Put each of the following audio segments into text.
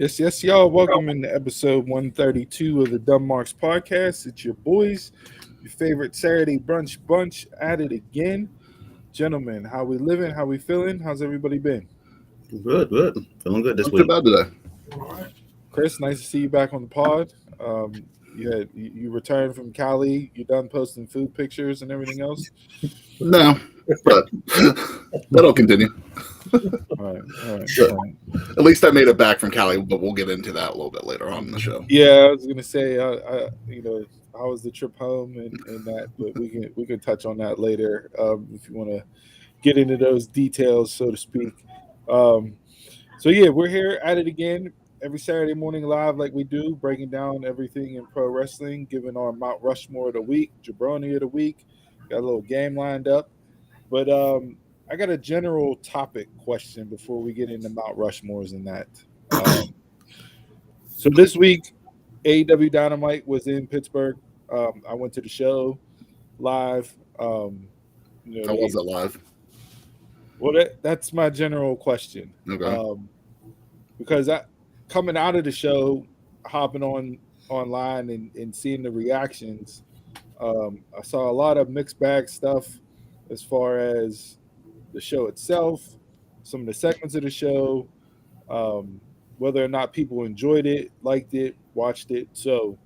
Yes, y'all. Welcome into episode 132 of the Dumb Marks podcast. It's your boys, your favorite Saturday brunch bunch at it again. Gentlemen, how we living? How we feeling? How's everybody been? Good. Feeling good this Not too week. bad today. Chris, nice to see you back on the pod. You returned from Cali. You done posting food pictures and everything else? No, but that'll continue. All right. At least I made it back from Cali, but we'll get into that a little bit later on in the show. Yeah, I was gonna say, how was the trip home and that, but we can touch on that later if you want to get into those details, so to speak. So yeah, we're here at it again every Saturday morning live, like we do, breaking down everything in pro wrestling, giving our Mount Rushmore of the week, Jabroni of the week. Got a little game lined up, but I got a general topic question before we get into Mount Rushmores and that. So this week, AEW Dynamite was in Pittsburgh. I went to the show live. How was it live? Well, that's my general question. Okay. Because coming out of the show, hopping online and seeing the reactions, I saw a lot of mixed bag stuff as far as the show itself, some of the segments of the show, whether or not people enjoyed it, liked it, watched it. So,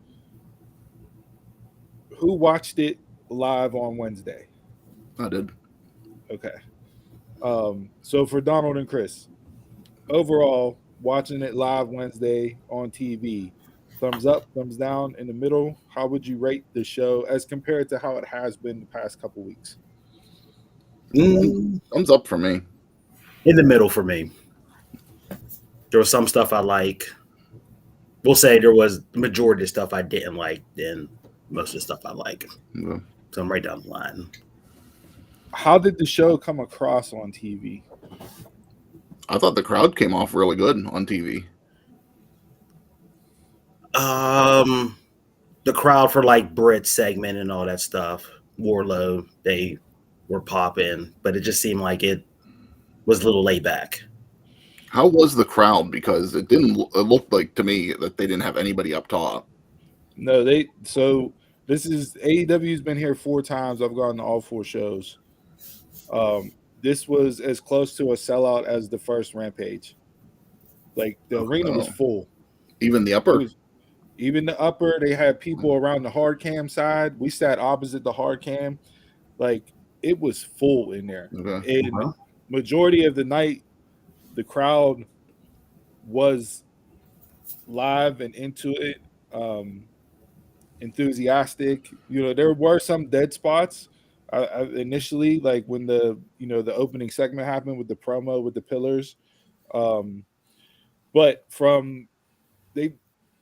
who watched it live on Wednesday? I did. Okay. So for Donald and Chris, overall, watching it live Wednesday on TV, thumbs up, thumbs down, in the middle, how would you rate the show as compared to how it has been the past couple weeks? Thumbs up for me. In the middle for me. There was some stuff I like. We'll say there was the majority of stuff I didn't like, then most of the stuff I like. Yeah. So I'm right down the line. How did the show come across on TV? I thought the crowd came off really good on TV. The crowd for like Brit segment and all that stuff, Warlow, they were popping, but it just seemed like it was a little laid back. How was the crowd? Because it looked like to me that they didn't have anybody up top. No, this is AEW's been here 4 times. I've gone to all 4 shows. This was as close to a sellout as the first Rampage. Like the arena was full. Even the upper? Even the upper, they had people around the hard cam side. We sat opposite the hard cam. Like it was full in there. Okay. And majority of the night, the crowd was live and into it, enthusiastic. There were some dead spots. Initially, like when the opening segment happened with the promo with the pillars, but from they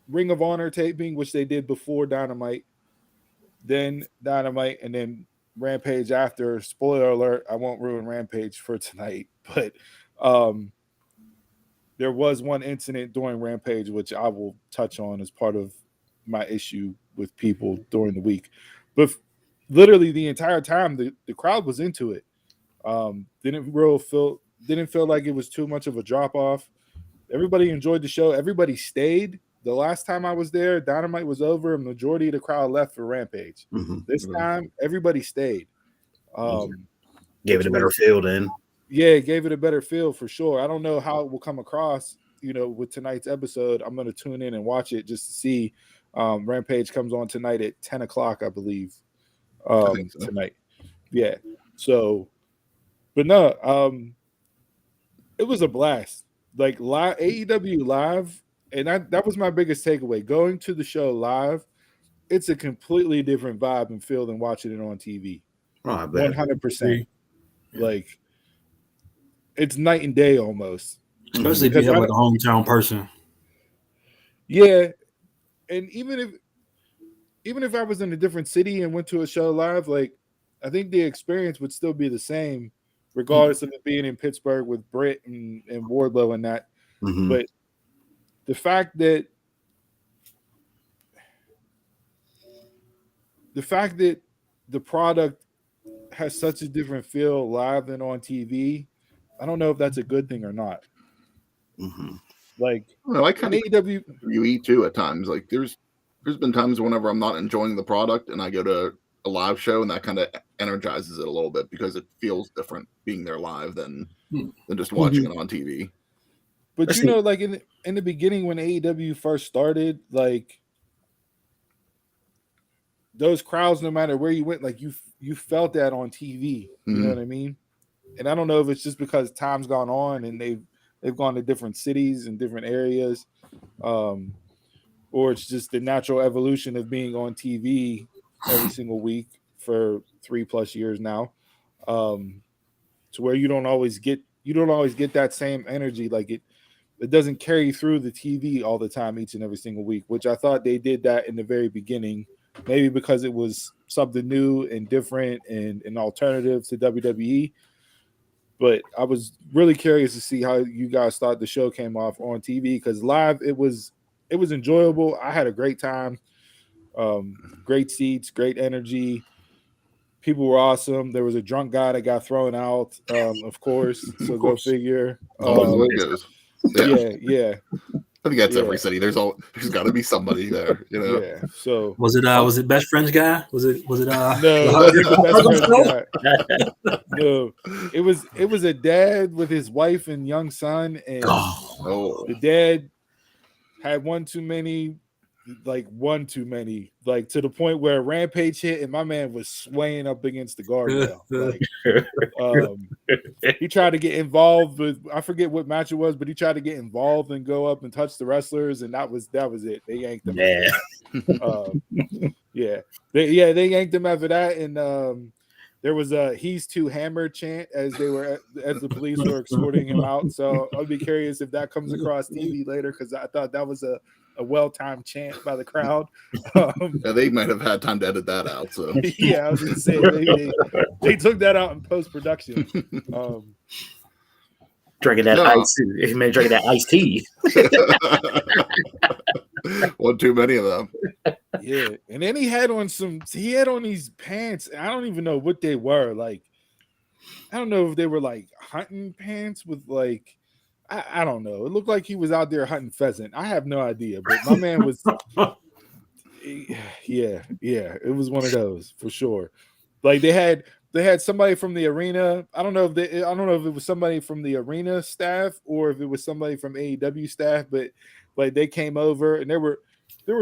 Ring of Honor taping, which they did before Dynamite, then Dynamite, and then Rampage after. Spoiler alert: I won't ruin Rampage for tonight, but there was one incident during Rampage which I will touch on as part of my issue with people during the week, but. Literally the entire time the crowd was into it. Didn't feel like it was too much of a drop off. Everybody enjoyed the show. Everybody stayed. The last time I was there, Dynamite was over. A majority of the crowd left for Rampage. Mm-hmm. This time, everybody stayed. Gave it a better feel then. Yeah, it gave it a better feel for sure. I don't know how it will come across, with tonight's episode. I'm going to tune in and watch it just to see. Rampage comes on tonight at 10 o'clock, I believe. I think so. Tonight. Yeah. So, but no, it was a blast. Like live AEW live, and that was my biggest takeaway. Going to the show live, it's a completely different vibe and feel than watching it on TV. Oh, I bet. 100%. Like it's night and day almost. Especially if you have like a hometown person. Yeah. And even if I was in a different city and went to a show live, like I think the experience would still be the same, regardless of it being in Pittsburgh with Britt and Wardlow and that. Mm-hmm. But the fact that the product has such a different feel live than on TV, I don't know if that's a good thing or not. Mm-hmm. Like, I kind of AEW WWE too at times. Like there's been times whenever I'm not enjoying the product and I go to a live show and that kind of energizes it a little bit because it feels different being there live than just watching it on TV. But you know, like in the beginning when AEW first started, like those crowds, no matter where you went, like you felt that on TV. You know what I mean? And I don't know if it's just because time's gone on and they've gone to different cities and different areas, or it's just the natural evolution of being on TV every single week for 3+ years now, to where you don't always get that same energy. Like it doesn't carry through the TV all the time, each and every single week, which I thought they did that in the very beginning, maybe because it was something new and different and an alternative to WWE. But I was really curious to see how you guys thought the show came off on TV, because live it was enjoyable. I had a great time. Great seats, great energy. People were awesome. There was a drunk guy that got thrown out, of course. So go figure. Yeah. I think that's every city. There's got to be somebody there, you know. Yeah. So was it best friends guy? Was it no, it wasn't the best friends guy. No, it was a dad with his wife and young son, and the dad had one too many, like to the point where Rampage hit and my man was swaying up against the guardrail. He tried to get involved with, I forget what match it was, but he tried to get involved and go up and touch the wrestlers, and that was it. They yanked him. They yanked him after that, and there was a "He's too hammered" chant as the police were escorting him out. So I'll be curious if that comes across TV later, because I thought that was a well-timed chant by the crowd. They might have had time to edit that out. So I was going to say they took that out in post-production. Drinking that ice, he may drink that iced tea. One too many of them. Yeah, and then he had on these pants. I don't even know what they were. Like, I don't know if they were like hunting pants with like, I don't know. It looked like he was out there hunting pheasant. I have no idea, but my man was. Yeah, it was one of those for sure. Like they had somebody from the arena. I don't know if it was somebody from the arena staff or if it was somebody from AEW staff, but like they came over and there were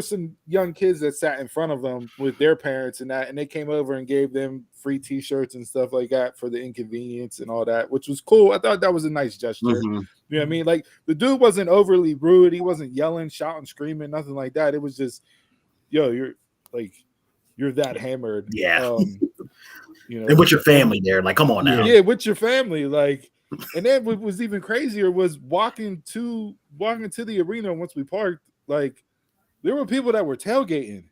some young kids that sat in front of them with their parents and they came over and gave them free t-shirts and stuff like that for the inconvenience and all that, which was cool. I thought that was a nice gesture. You know what I mean? Like the dude wasn't overly rude. He wasn't yelling, shouting, screaming, nothing like that. It was just, yo, you're that hammered. Yeah. You know, and with your family there, like, come on now. Yeah, with your family, like, and then what was even crazier was walking to the arena once we parked. Like, there were people that were tailgating,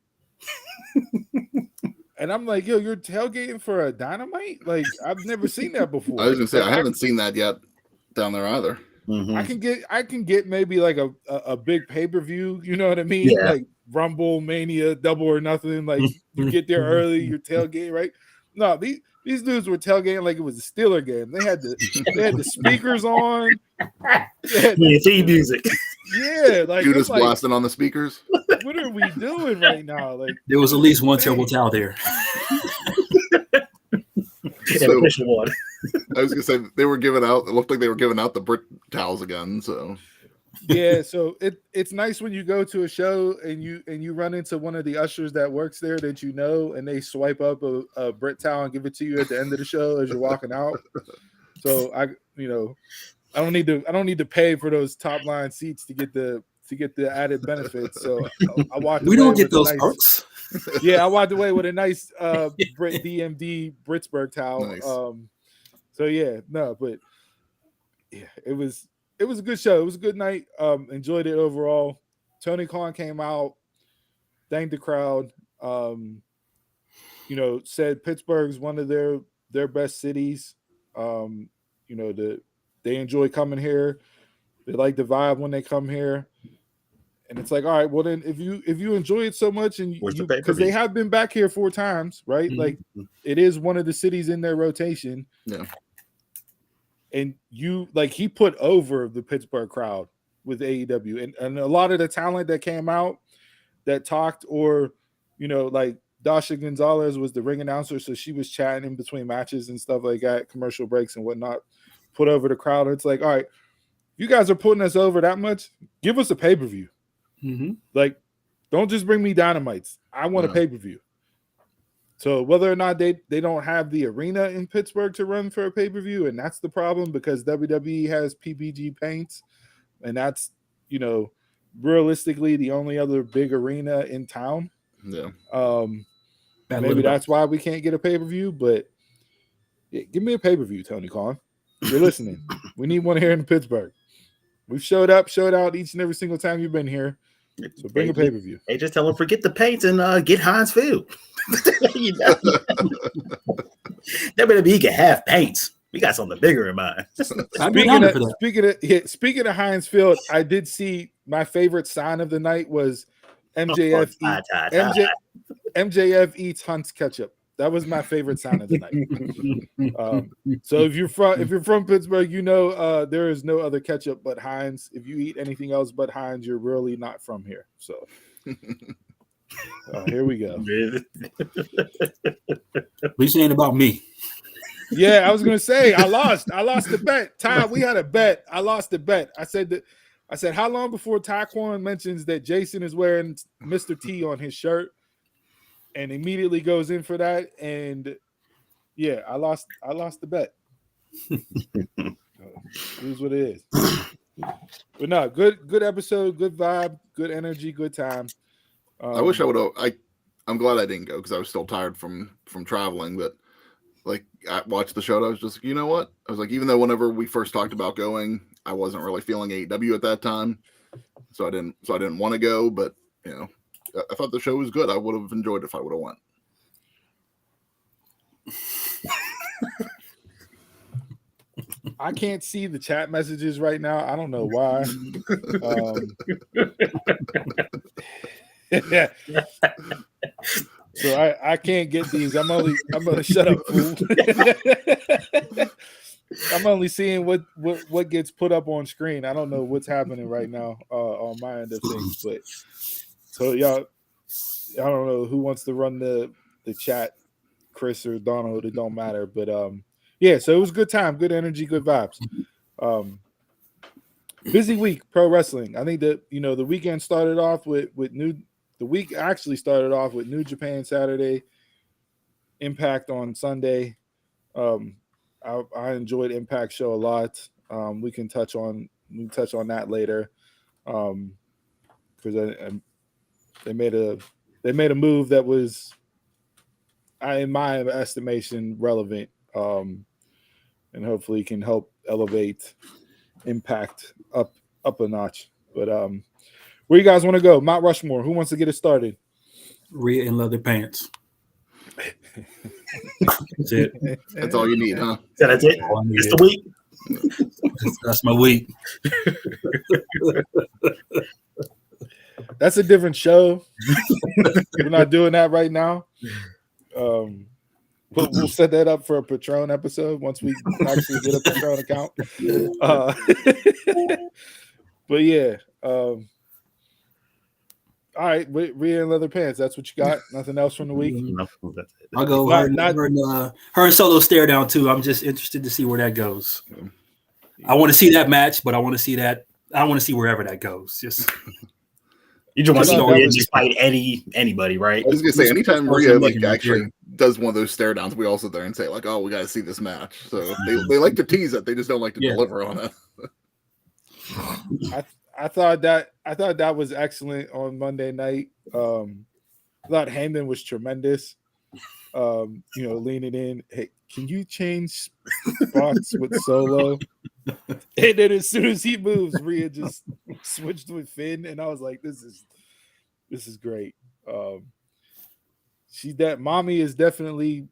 and I'm like, yo, you're tailgating for a Dynamite? Like, I've never seen that before. I was gonna say I haven't seen that yet down there either. I can get maybe like a big pay-per-view. You know what I mean? Yeah. Like Rumble, Mania, Double or Nothing. Like you get there early, you're tailgating, right? No, these dudes were tailgating like it was a Steeler game. They had the speakers on. Theme music. Yeah, like Judas blasting on the speakers. What are we doing right now? Like there was at least one terrible towel there. So, I was gonna say they were giving out. It looked like they were giving out the Brit towels again. So yeah, so it's nice when you go to a show and you run into one of the ushers that works there that you know, and they swipe up a Brit towel and give it to you at the end of the show as you're walking out. So I don't need to pay for those top line seats to get the added benefits. So I walked. We don't get those perks. Yeah, I walked away with a nice Brit DMD Brittsburgh towel. Nice. So yeah, no, but yeah, it was a good show. It was a good night. Enjoyed it overall. Tony Khan came out, thanked the crowd. Said Pittsburgh's one of their best cities. They enjoy coming here. They like the vibe when they come here. And it's like, all right, well then if you enjoy it so much and because they have been back here 4 times, right? Mm-hmm. Like it is one of the cities in their rotation. Yeah. And he put over the Pittsburgh crowd. with AEW, and a lot of the talent that came out that talked, or like Dasha Gonzalez was the ring announcer, so she was chatting in between matches and stuff like that, commercial breaks and whatnot, put over the crowd. It's like, all right, you guys are putting us over that much, give us a pay-per-view. Like, don't just bring me Dynamites. I want a pay-per-view. So whether or not they don't have the arena in Pittsburgh to run for a pay-per-view, and that's the problem, because WWE has PPG Paints, and that's, realistically the only other big arena in town. Yeah. Maybe that's why we can't get a pay-per-view, but give me a pay-per-view, Tony Khan. You're listening. We need one here in Pittsburgh. We've showed up, showed out each and every single time you've been here. So bring a pay-per-view. Hey, just tell them forget the paints and get Heinz Field. WWE can have paints. We got something bigger in mind. Speaking of Heinz Field, I did see my favorite sign of the night was MJF eats Hunt's ketchup. That was my favorite sign of the night. So if you're from Pittsburgh, there is no other ketchup but Heinz. If you eat anything else but Heinz, you're really not from here. So here we go. At least it ain't about me. Yeah, I was gonna say I lost the bet. Ty, we had a bet. I lost the bet. I said how long before Taekwon mentions that Jason is wearing Mr. T on his shirt, and immediately goes in for that. And yeah, I lost the bet. Here's what it is. But no, good episode, good vibe, good energy, good time. I wish I would have. I'm glad I didn't go because I was still tired from traveling. But like, I watched the show and I was just, you know what? I was like, even though whenever we first talked about going, I wasn't really feeling AEW at that time, so I didn't want to go. But I thought the show was good. I would have enjoyed it if I would have went. I can't see the chat messages right now. I don't know why. So I can't get these. I'm gonna shut up, fool. I'm only seeing what gets put up on screen. I don't know what's happening right now on my end of things. But so y'all, I don't know who wants to run the chat, Chris or Donald. It don't matter. But yeah. So it was a good time, good energy, good vibes. Busy week, pro wrestling. I think that the weekend started off with the week actually started off with New Japan Saturday, Impact on Sunday. I enjoyed Impact show a lot. We can touch on that later, because they made a move that was, in my estimation, relevant, and hopefully can help elevate Impact up a notch. But where you guys want to go? Mount Rushmore. Who wants to get it started? Rhea in leather pants. That's it. That's all you need, huh? That's it. It's the week. That's my week. That's a different show. We're not doing that right now. But we'll set that up for a Patreon episode once we actually get a Patreon account. But yeah. All right, Rhea in leather pants. That's what you got. Nothing else from the week. I'll go. Her and Solo stare down too. I'm just interested to see where that goes. I want to see that match, but I want to see wherever that goes. Just you just want to see Rhea just fight anybody, right? I was gonna say, anytime Rhea actually does one of those stare downs, we all sit there and say like, "Oh, we got to see this match." So they like to tease it. They just don't like to deliver on it. I thought that was excellent on Monday night. I thought Heyman was tremendous. Leaning in. Hey, can you change spots with Solo? And then as soon as he moves, Rhea just switched with Finn, and I was like, "This is great." Mommy is definitely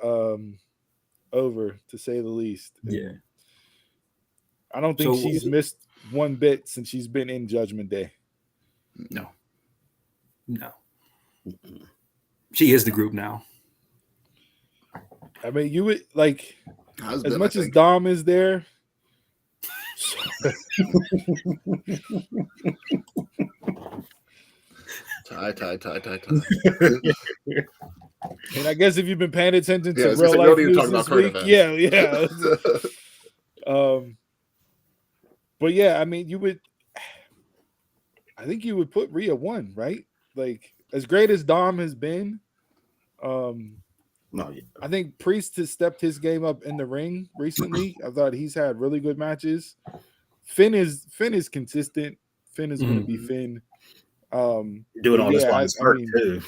over, to say the least. Yeah. I don't think she's missed one bit since she's been in Judgment Day. No. She is the group now. I mean, you would like as much as Dom is there. Tie. And I guess if you've been paying attention to Yeah, real life news talk about this current week, events. but yeah, I mean, I think you would put Rhea 1, right? Like, as great as Dom has been, I think Priest has stepped his game up in the ring recently. I thought he's had really good matches. Finn is consistent. Finn is going to be Finn. Doing all this while hurt too.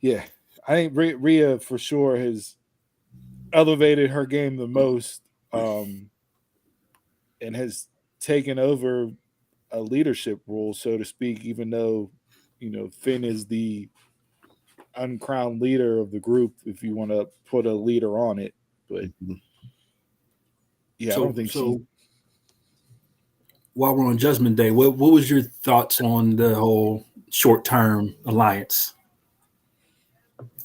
Yeah, I think Rhea for sure has elevated her game the most, and has taken over a leadership role, so to speak. Even though, Finn is the uncrowned leader of the group, if you want to put a leader on it, but yeah, I don't think so. While we're on Judgment Day, what was your thoughts on the whole short-term alliance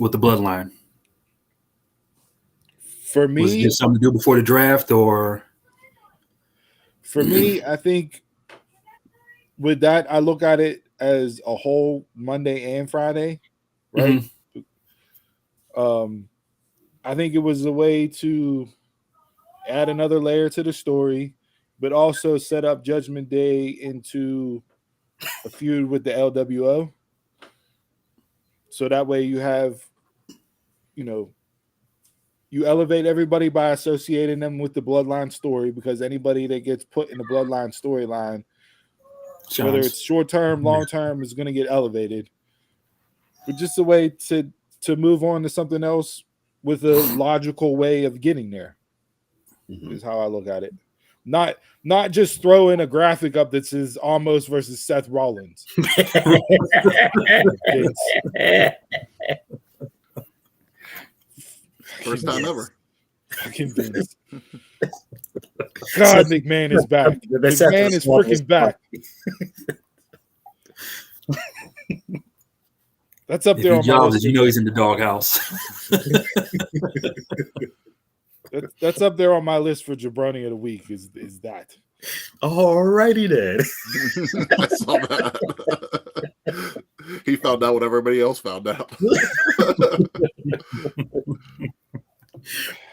with the Bloodline? For me, was it just something to do before the draft, or? For me, I think with that, I look at it as a whole Monday and Friday, right? I think it was a way to add another layer to the story, but also set up Judgment Day into a feud with the LWO. So that way you have, you elevate everybody by associating them with the Bloodline story, because anybody that gets put in the Bloodline storyline, whether it's short-term, long-term, is going to get elevated. But just a way to move on to something else with a logical way of getting there is how I look at it. Not just throw in a graphic up that says Almost versus Seth Rollins. First time ever. Fucking Vince. God, McMahon is back. McMahon is freaking back. That's up there on my list. He's in the doghouse. That's up there on my list for Jabroni of the week. Is that? Alrighty then. I saw that. He found out what everybody else found out.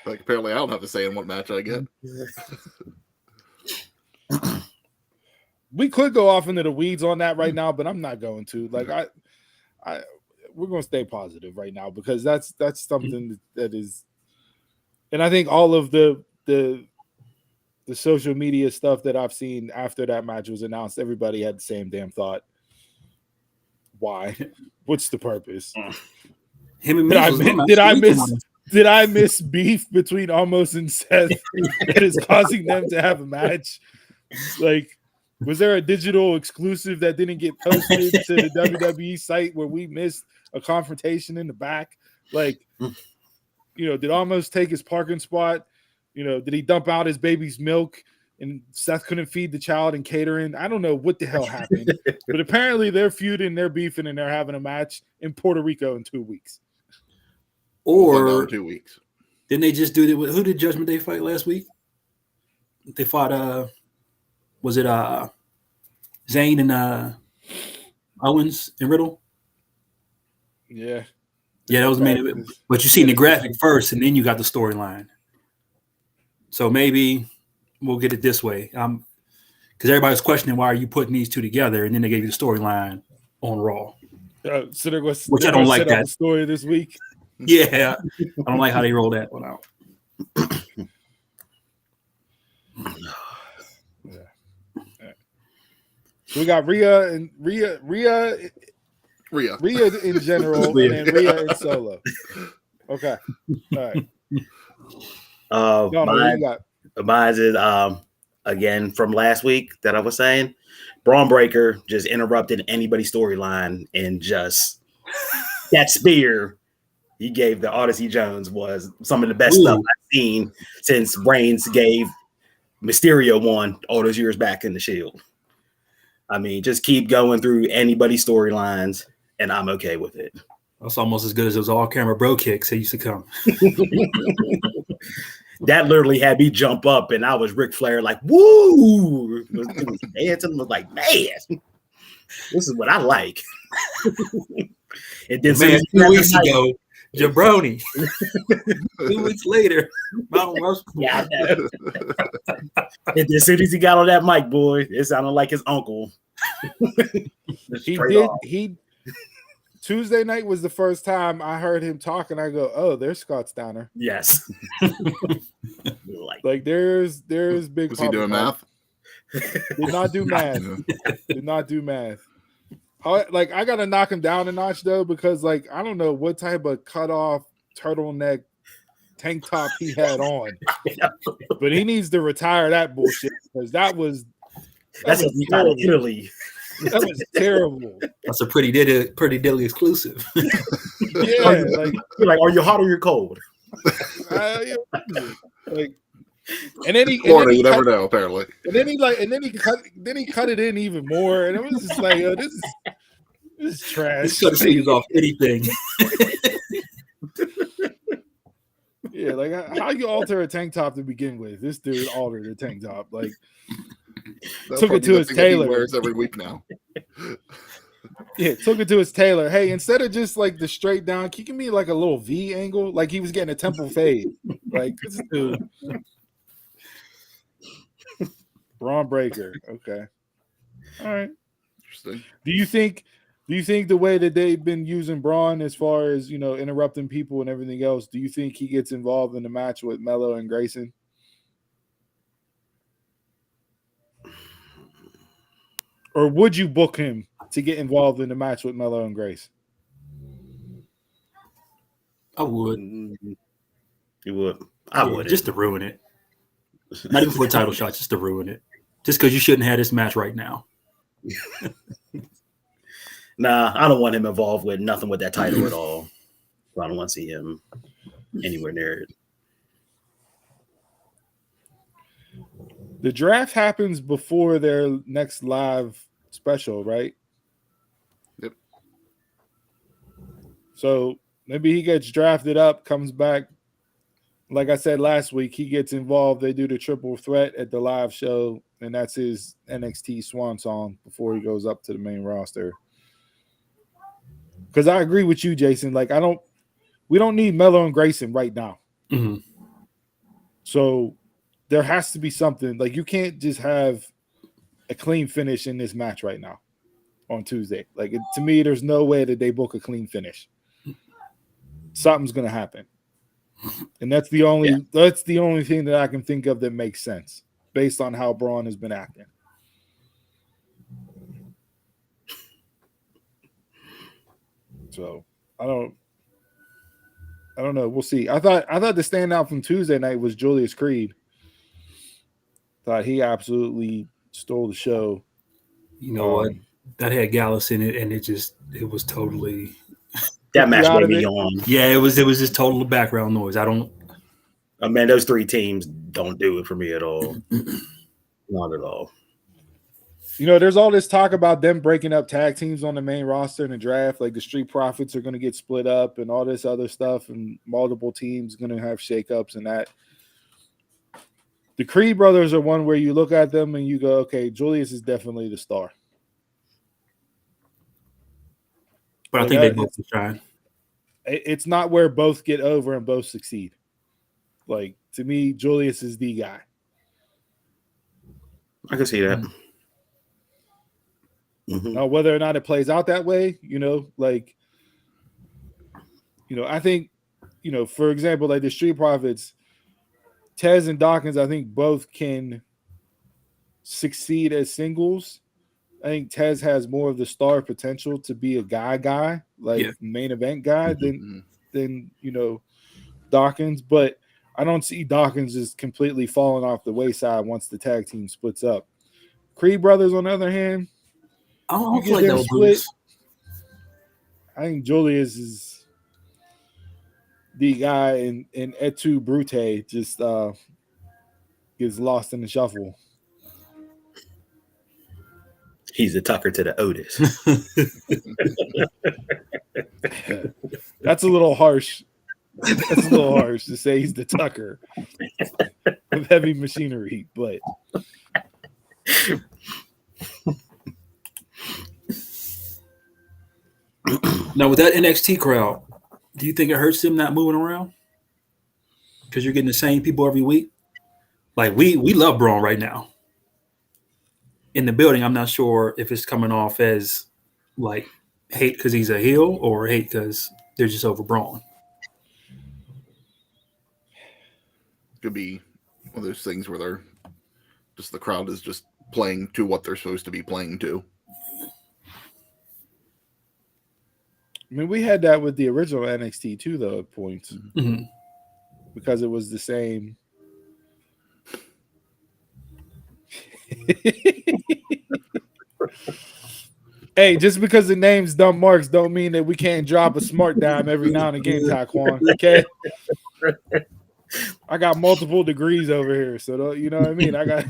Like, apparently I don't have to say in what match I get. We could go off into the weeds on that right now, but I'm not going to. Like, we're going to stay positive right now, because that's something that is, and I think all of the social media stuff that I've seen after that match was announced, everybody had the same damn thought. Why? What's the purpose? Did I miss beef between Almost and Seth that is causing them to have a match? Like, was there a digital exclusive that didn't get posted to the WWE site where we missed a confrontation in the back? Like, did Almost take his parking spot? Did he dump out his baby's milk and Seth couldn't feed the child and catering? I don't know what the hell happened, but apparently they're feuding, they're beefing, and they're having a match in Puerto Rico in 2 weeks. Or 2 weeks. Didn't they just do that? Who did Judgment Day fight last week? They fought, was it Zayn and Owens and Riddle? Yeah. Yeah, that was main. But you seen the graphic first, and then you got the storyline. So maybe we'll get it this way. Because everybody's questioning, why are you putting these two together? And then they gave you the storyline on Raw. So they're going which I don't like that story this week. Yeah, I don't like how they roll that one out. So we got Rhea in general, and then Rhea in solo. Okay, all right. Mine is again from last week that I was saying, Bron Breakker just interrupted anybody's storyline, and just that spear he gave the Odyssey Jones was some of the best stuff I've seen since Reigns gave Mysterio one all those years back in the Shield. I mean, just keep going through anybody's storylines, and I'm okay with it. That's almost as good as those all-camera bro kicks that used to come. That literally had me jump up, and I was Ric Flair, like, woo! It was dancing, was like, man, this is what I like. And then Man, 2 weeks ago, jabroni. 2 weeks later, Mount Rushmore. Yeah, I know. And as soon as he got on that mic, boy, it sounded like his uncle. Tuesday night was the first time I heard him talk, and I go, "Oh, there's Scott Steiner." Yes. Like there's big. Was he doing math? Did not do math. Did not do math. I gotta knock him down a notch though, because like I don't know what type of cut off turtleneck tank top he had on, but he needs to retire that bullshit because that's out of Italy. That was terrible. That's a pretty diddly exclusive. Yeah, like, are you hot or you're cold? Yeah, like, and then Florida, you never know. Apparently, and then he cut it in even more, and it was just like, this is trash. This could have seen off anything. Yeah, like how you alter a tank top to begin with? This dude altered a tank top, like took it to his tailor. He wears every week now. Yeah, took it to his tailor. Hey, instead of just like the straight down, can you give me like a little V angle? Like he was getting a temple fade. Like this dude. Bron Breakker. Okay. All right. Interesting. Do you think the way that they've been using Braun as far as, interrupting people and everything else, do you think he gets involved in the match with Melo and Grayson? Or would you book him to get involved in the match with Melo and Grace? I would. You would. I would. Just to ruin it. Not even for a title shot, just to ruin it. Just because you shouldn't have this match right now. Nah, I don't want him involved with nothing with that title at all. I don't want to see him anywhere near it. The draft happens before their next live special, right? Yep. So maybe he gets drafted up, comes back. Like I said last week, he gets involved. They do the triple threat at the live show, and that's his NXT swan song before he goes up to the main roster. Because I agree with you, Jason. Like we don't need Melo and Grayson right now. Mm-hmm. So there has to be something. Like you can't just have a clean finish in this match right now on Tuesday. Like to me, there's no way that they book a clean finish. Something's gonna happen. And that's the only thing that I can think of that makes sense based on how Braun has been acting. So I don't know. We'll see. I thought the standout from Tuesday night was Julius Creed. Thought he absolutely stole the show. You know what? That had Gallus in it, and it was totally. That match made me yawn. Yeah, it was just total background noise. Man, those three teams don't do it for me at all. Not at all. There's all this talk about them breaking up tag teams on the main roster in the draft. Like the Street Profits are going to get split up and all this other stuff, and multiple teams going to have shakeups and that. The Creed brothers are one where you look at them and you go, okay, Julius is definitely the star. But I think they both shine. It's not where both get over and both succeed. Like, to me, Julius is the guy. I can see that. Mm-hmm. Now, whether or not it plays out that way, I think, for example, like the Street Profits, Tez and Dawkins, I think both can succeed as singles. I think Tez has more of the star potential to be a guy, main event guy than Dawkins. But I don't see Dawkins just completely falling off the wayside once the tag team splits up. Creed brothers, on the other hand, I don't feel like that split. I think Julius is the guy, and Etu Brute just gets lost in the shuffle. He's the Tucker to the Otis. That's a little harsh. That's a little harsh to say he's the Tucker of heavy machinery, but now with that NXT crowd, do you think it hurts them not moving around? Because you're getting the same people every week. Like we love Braun right now. In the building, I'm not sure if it's coming off as like hate because he's a heel or hate because they're just over Braun. Could be one of those things where they're just the crowd is just playing to what they're supposed to be playing to. I mean, we had that with the original NXT too, though, at points. Mm-hmm. Because it was the same. Hey, just because the name's dumb marks don't mean that we can't drop a smart dime every now and again, Taekwon. Okay. I got multiple degrees over here, so you know what I mean. I got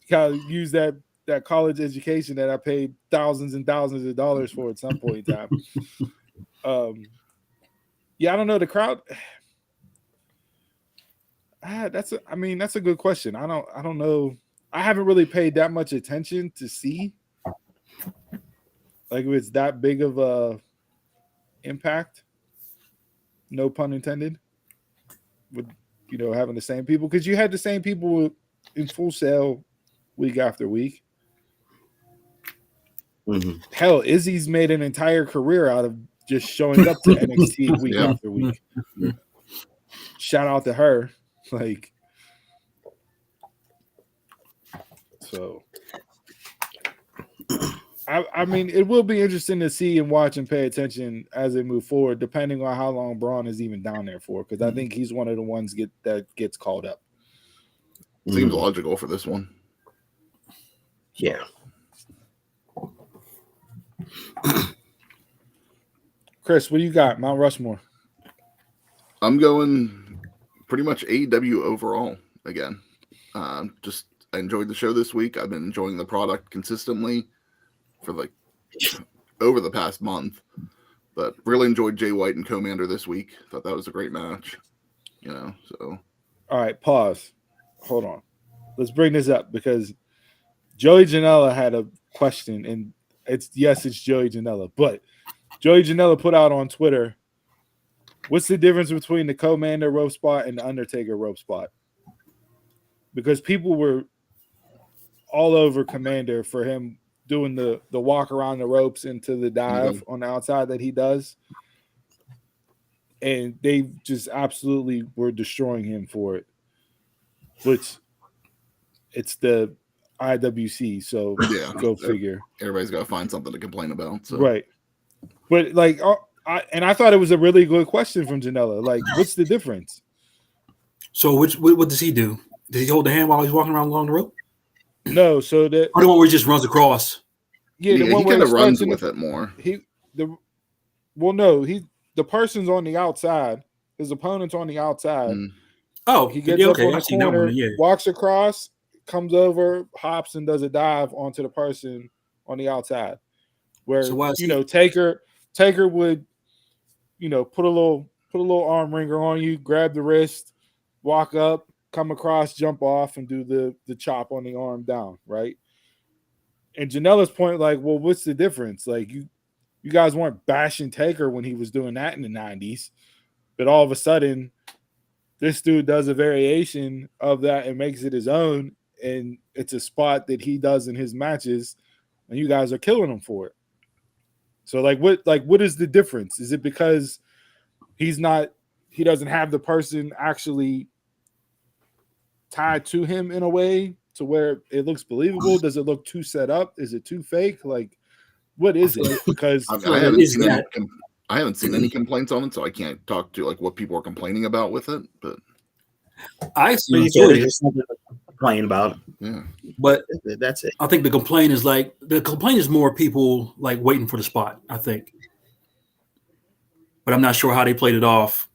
to use that college education that I paid thousands and thousands of dollars for at some point in time. Yeah, I don't know the crowd. That's a good question. I don't know. I haven't really paid that much attention to see like if it's that big of a impact. No pun intended. With having the same people, because you had the same people in Full Sail week after week. Mm-hmm. Hell, Izzy's made an entire career out of just showing up to NXT week after week. Shout out to her. Like, so I mean, it will be interesting to see and watch and pay attention as they move forward, depending on how long Braun is even down there for. Because I think he's one of the ones that gets called up. Seems logical for this one. Yeah. Chris, what do you got? Mount Rushmore. I'm going pretty much AEW overall again. I enjoyed the show this week. I've been enjoying the product consistently for like over the past month, but really enjoyed Jay White and Commander this week. Thought that was a great match, so. All right, pause. Hold on. Let's bring this up because Joey Janela had a question, and it's Joey Janela, but Joey Janela put out on Twitter, what's the difference between the Commander rope spot and the Undertaker rope spot? Because people were all over Commander for him doing the walk around the ropes into the dive on the outside that he does. And they just absolutely were destroying him for it. Which it's the IWC, so go figure. Everybody's got to find something to complain about. So. Right. But like, I thought it was a really good question from Janela. Like, what's the difference? So what does he do? Does he hold the hand while he's walking around along the rope? No, so that or the one where he just runs across. Yeah, the one he where kind of runs with it more. The person's on the outside. His opponent's on the outside. Oh, he gets up on the corner, walks across, comes over, hops, and does a dive onto the person on the outside. Where Taker would, put a little arm wringer on you, grab the wrist, walk up, come across, jump off, and do the chop on the arm down, right? And Janela's point, like, well, what's the difference? Like, you guys weren't bashing Taker when he was doing that in the 90s, but all of a sudden, this dude does a variation of that and makes it his own, and it's a spot that he does in his matches, and you guys are killing him for it. So, what is the difference? Is it because he doesn't have the person actually tied to him in a way to where it looks believable? Does it look too set up? Is it too fake? Like, what is it? Because I haven't seen any complaints on it, so I can't talk to like what people are complaining about with it. But I see complain about it. Yeah, but that's it. I think the complaint is more people like waiting for the spot. I think, but I'm not sure how they played it off.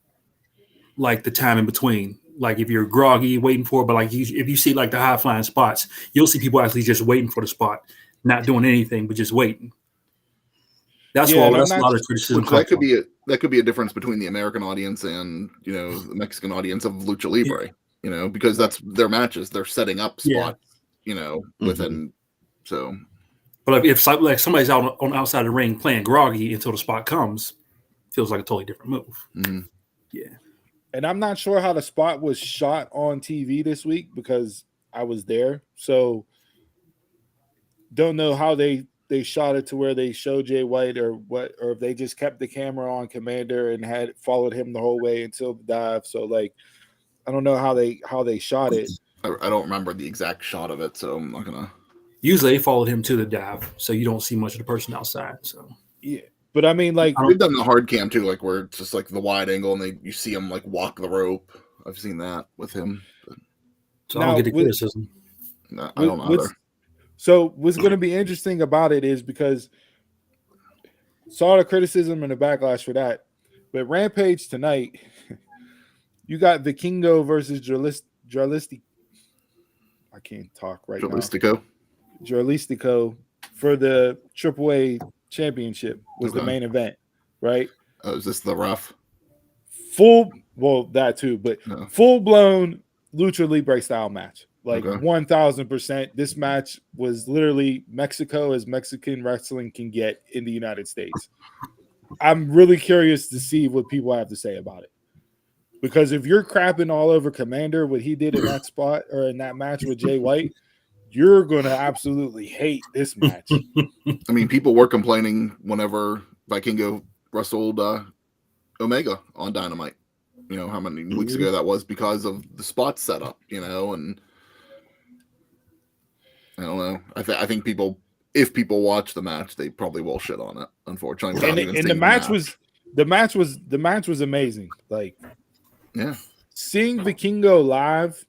Like the time in between. Like if you're groggy waiting for it, but like if you see like the high flying spots, you'll see people actually just waiting for the spot, not doing anything, but just waiting. That's Yeah, all. and I'm That's a not- lot of criticism. Which that could be a difference between the American audience and the Mexican audience of Lucha Libre. Because that's their matches. They're setting up spots. Within. So, but if like somebody's out on outside the ring playing groggy until the spot comes, feels like a totally different move. mhm. Yeah. And I'm not sure how the spot was shot on TV this week because I was there. So don't know how they shot it to where they showed Jay White or what, or if they just kept the camera on Commander and had followed him the whole way until the dive. So like, I don't know how they shot it. I don't remember the exact shot of it, so I'm not gonna. Usually they followed him to the dive, so you don't see much of the person outside. So Yeah. But I mean, like, We've done the hard cam too, like where it's just like the wide angle and you see him like walk the rope. I've seen that with him. I don't get the criticism. No, I don't know either. So what's going to be interesting about it is because saw the criticism and the backlash for that, but Rampage tonight, you got Vikingo versus Jarlisti. I can't talk right now. Jarlistico for the AAA championship was the main event, right? Oh, is this the rough? That too, but full blown Lucha Libre style match. Like 1000%. This match was literally Mexico as Mexican wrestling can get in the United States. I'm really curious to see what people have to say about it. Because if you're crapping all over Commander, what he did in that spot or in that match with Jay White, you're going to absolutely hate this match. I mean, people were complaining whenever Vikingo wrestled Omega on Dynamite. How many weeks ago that was because of the spot setup, and I don't know. I think if people watch the match, they probably will shit on it, unfortunately. And the match was amazing. Like, yeah, seeing Vikingo live,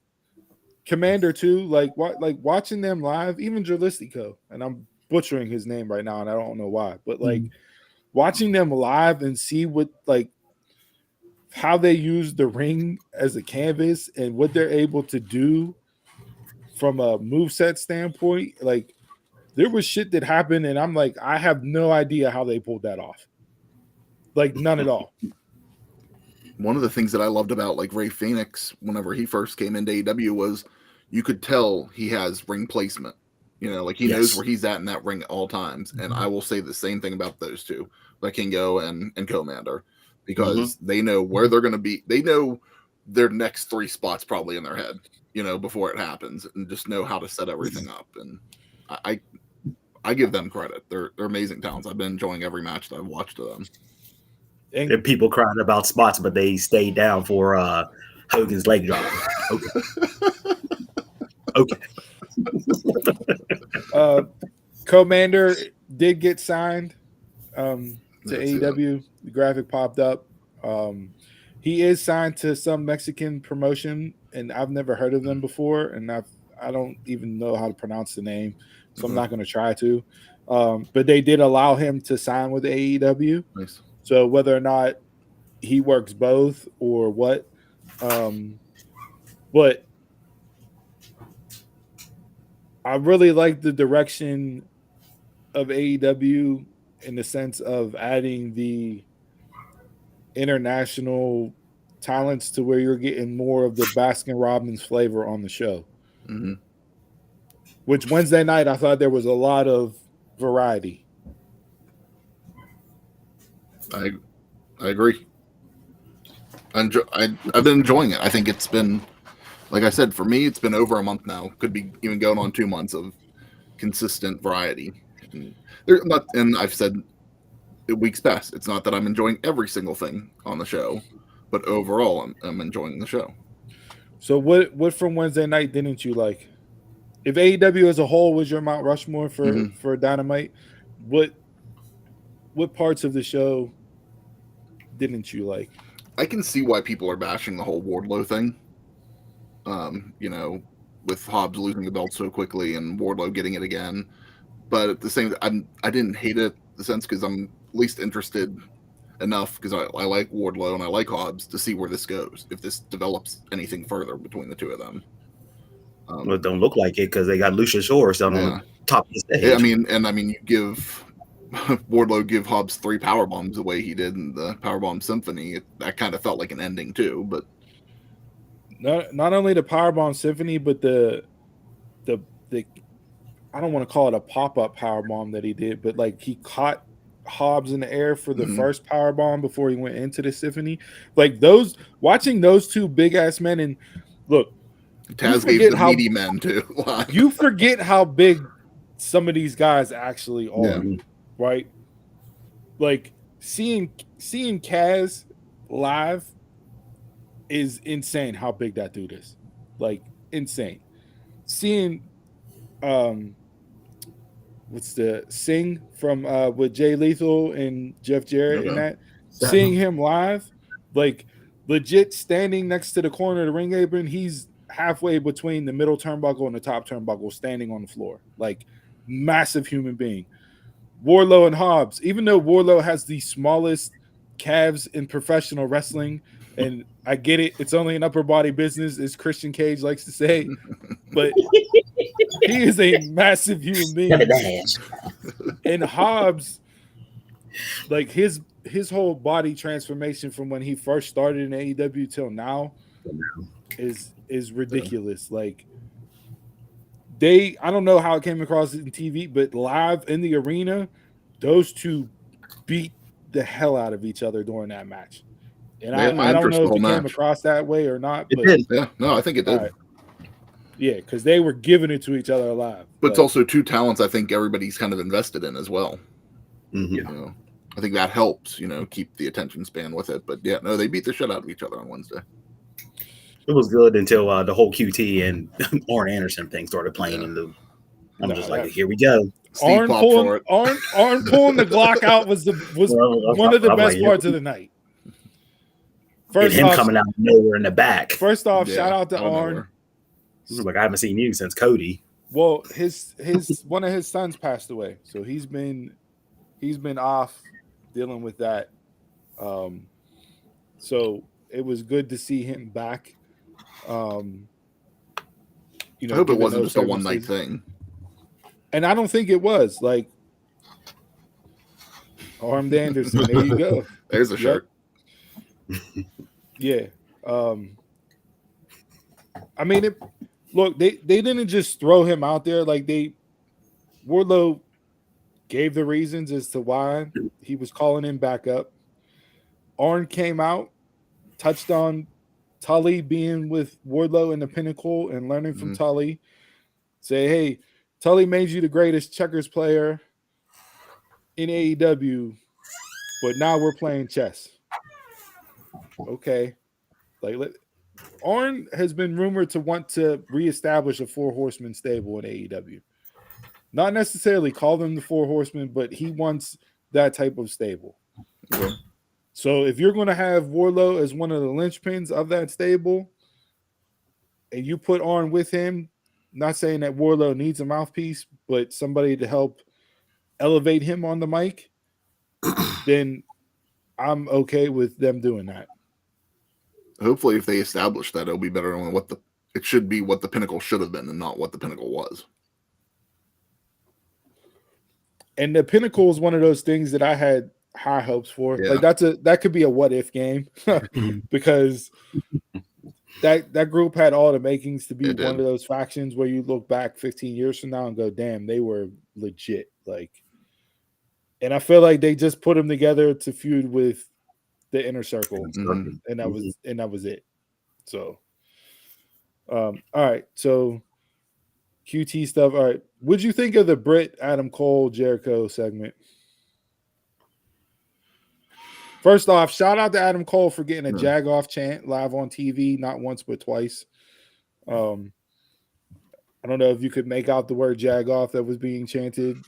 Commander too, like watching them live, even Jarlistico, and I'm butchering his name right now, and I don't know why, but like watching them live and see what how they use the ring as a canvas and what they're able to do from a moveset standpoint, like there was shit that happened, and I'm like, I have no idea how they pulled that off. Like none at all. One of the things that I loved about like Ray Phoenix whenever he first came into AEW was you could tell he has ring placement. Like he knows where he's at in that ring at all times. And I will say the same thing about those two, Vikingo and Commander, because they know where they're going to be. They know their next three spots probably in their head, before it happens, and just know how to set everything up. And I give them credit. They're amazing talents. I've been enjoying every match that I've watched of them. And people crying about spots, but they stayed down for Hogan's leg drop. Okay. Commander did get signed to AEW. The graphic popped up. He is signed to some Mexican promotion, and I've never heard of them before, and I don't even know how to pronounce the name, so I'm not going to try to. But they did allow him to sign with AEW. Nice. So whether or not he works both or what, but I really like the direction of AEW in the sense of adding the international talents to where you're getting more of the Baskin Robbins flavor on the show. Mm-hmm. Which Wednesday night, I thought there was a lot of variety. I agree. I've been enjoying it. I think it's been, like I said, for me, it's been over a month now. Could be even going on 2 months of consistent variety. And I've said weeks past, it's not that I'm enjoying every single thing on the show, but overall, I'm enjoying the show. So what from Wednesday night didn't you like? If AEW as a whole was your Mount Rushmore for Dynamite, what parts of the show didn't you like? I can see why people are bashing the whole Wardlow thing. With Hobbs losing the belt so quickly and Wardlow getting it again. But at the same time, I didn't hate it in the sense because I'm at least interested enough because I like Wardlow and I like Hobbs to see where this goes, if this develops anything further between the two of them. Well, it don't look like it because they got Lucius Horace on the top of the stage. I mean, you give Wardlow give Hobbs 3 power bombs the way he did in the Powerbomb Symphony, that kind of felt like an ending too. But not only the Powerbomb Symphony, but the I don't want to call it a pop-up powerbomb that he did, but like he caught Hobbs in the air for the first powerbomb before he went into the symphony. Like watching those two big ass men, and look, Taz gave the meaty men too. You forget how big some of these guys actually are, right? Like seeing Kaz live is insane. How big that dude is, like insane. Seeing what's the Sing from with Jay Lethal and Jeff Jarrett and that, seeing him live, like legit standing next to the corner of the ring apron, he's halfway between the middle turnbuckle and the top turnbuckle, standing on the floor, like massive human being. Wardlow and Hobbs, even though Wardlow has the smallest calves in professional wrestling, and I get it, it's only an upper body business, as Christian Cage likes to say, but he is a massive human being. And Hobbs, like his whole body transformation from when he first started in AEW till now is ridiculous. Like I don't know how it came across in TV, but live in the arena, those two beat the hell out of each other during that match. And I don't know if it came across that way or not. But it did. Yeah, no, I think it did. Right. Yeah, because they were giving it to each other live. But it's also two talents I think everybody's kind of invested in as well. Mm-hmm. You know, I think that helps, keep the attention span with it. But yeah, no, they beat the shit out of each other on Wednesday. It was good until the whole QT and Arn Anderson thing started playing in the. I'm just like, here we go. Arn pulling the Glock out was one of the best parts of the night. First off, coming out of nowhere in the back. First off, shout out to Arn. Like, I haven't seen you since Cody. Well, his one of his sons passed away, so he's been off dealing with that. So it was good to see him back. I hope it wasn't just a one night thing. And I don't think it was. Like Arm Anderson, there you go. There's a shirt. Yeah. I mean, look, they didn't just throw him out there. Like Wardlow gave the reasons as to why he was calling him back up. Arn came out, touched on Tully being with Wardlow in the Pinnacle and learning from Tully. Say, hey, Tully made you the greatest checkers player in AEW, but now we're playing chess. Okay. Arn has been rumored to want to reestablish a 4 horseman stable in AEW. Not necessarily call them the 4 horsemen, but he wants that type of stable. Okay. So if you're going to have Wardlow as one of the linchpins of that stable, and you put Arn with him, not saying that Wardlow needs a mouthpiece, but somebody to help elevate him on the mic, then I'm okay with them doing that. Hopefully, if they establish that, it'll be better than it should be what the Pinnacle should have been and not what the Pinnacle was. And the Pinnacle is one of those things that I had high hopes for. Yeah. Like that could be a what if game because that group had all the makings to be one of those factions where you look back 15 years from now and go, damn, they were legit. Like, and I feel like they just put them together to feud with the Inner Circle, and that was it. So, all right. So, QT stuff. All right. What'd you think of the Britt, Adam Cole, Jericho segment? First off, shout out to Adam Cole for getting a Jag-off chant live on TV, not once but twice. I don't know if you could make out the word Jag-off that was being chanted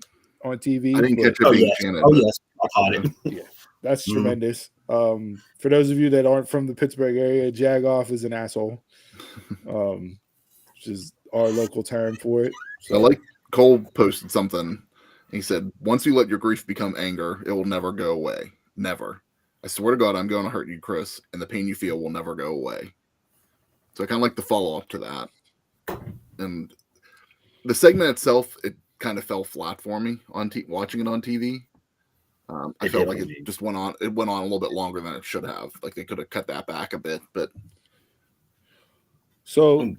on TV. I didn't catch it being chanted. Oh, yes. I caught it. Yeah, that's tremendous. For those of you that aren't from the Pittsburgh area, Jag-off is an asshole, which is our local term for it. So. I like Cole posted something. He said, once you let your grief become anger, it will never go away. Never. I swear to God, I'm going to hurt you, Chris, and the pain you feel will never go away. So I kind of like the follow-up to that. And the segment itself, it kind of fell flat for me on watching it on TV. I felt like it just went on. It went on a little bit longer than it should have. Like they could have cut that back a bit. But so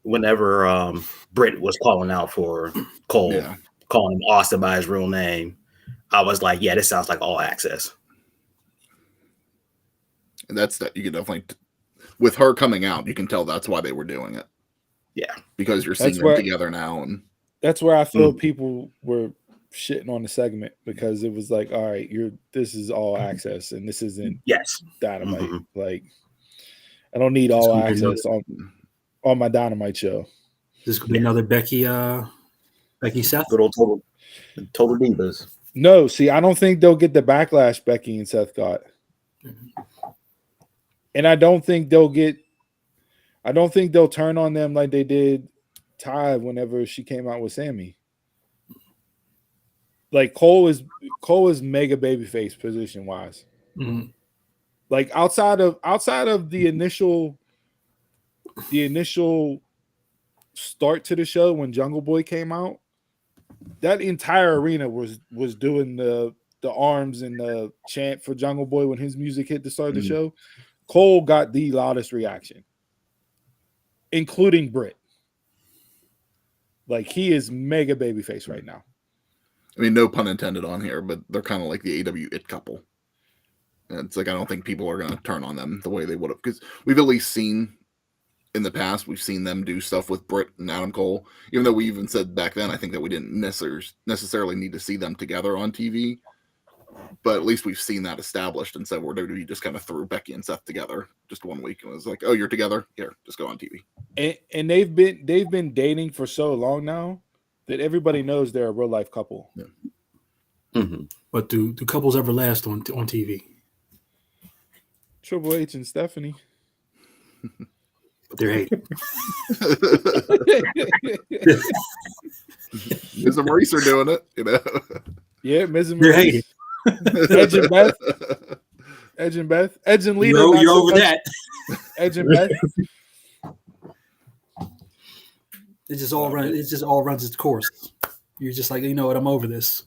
whenever Britt was calling out for Cole, calling him Austin by his real name, I was like, yeah, this sounds like All Access. And that's that. You can definitely, with her coming out, you can tell that's why they were doing it. Yeah, because you're seeing them together now, and that's where I feel people were shitting on the segment, because it was like, all right, this is All Access, and this isn't Dynamite. Mm-hmm. Like, I don't need All Access on my Dynamite show. This could be another Becky Seth. Good old total divas. No, see, I don't think they'll get the backlash Becky and Seth got. And I don't think they'll turn on them like they did Ty whenever she came out with Sammy. Like Cole is mega babyface position wise. Mm-hmm. Like outside of the initial start to the show when Jungle Boy came out, that entire arena was doing the arms and the chant for Jungle Boy when his music hit to start the show. Cole got the loudest reaction, including Britt. Like, he is mega babyface right now. I mean, no pun intended on here, but they're kind of like the AW It couple. And it's like, I don't think people are going to turn on them the way they would have, because we've at least seen in the past, we've seen them do stuff with Britt and Adam Cole, even though we even said back then, I think that we didn't necessarily need to see them together on TV. But at least we've seen that established, and so WWE just kind of threw Becky and Seth together just one week and was like, "Oh, you're together? Here, just go on TV." And they've been dating for so long now that everybody knows they're a real life couple. Yeah. Mm-hmm. But do couples ever last on TV? Triple H and Stephanie. But they're hated. Miz and Maurice are doing it, you know. Yeah, Miz and They're Maurice. hated. Edge and Beth. Edge and Lita. You're over that. Edge and Beth. It just all runs its course. You're just like, you know what, I'm over this.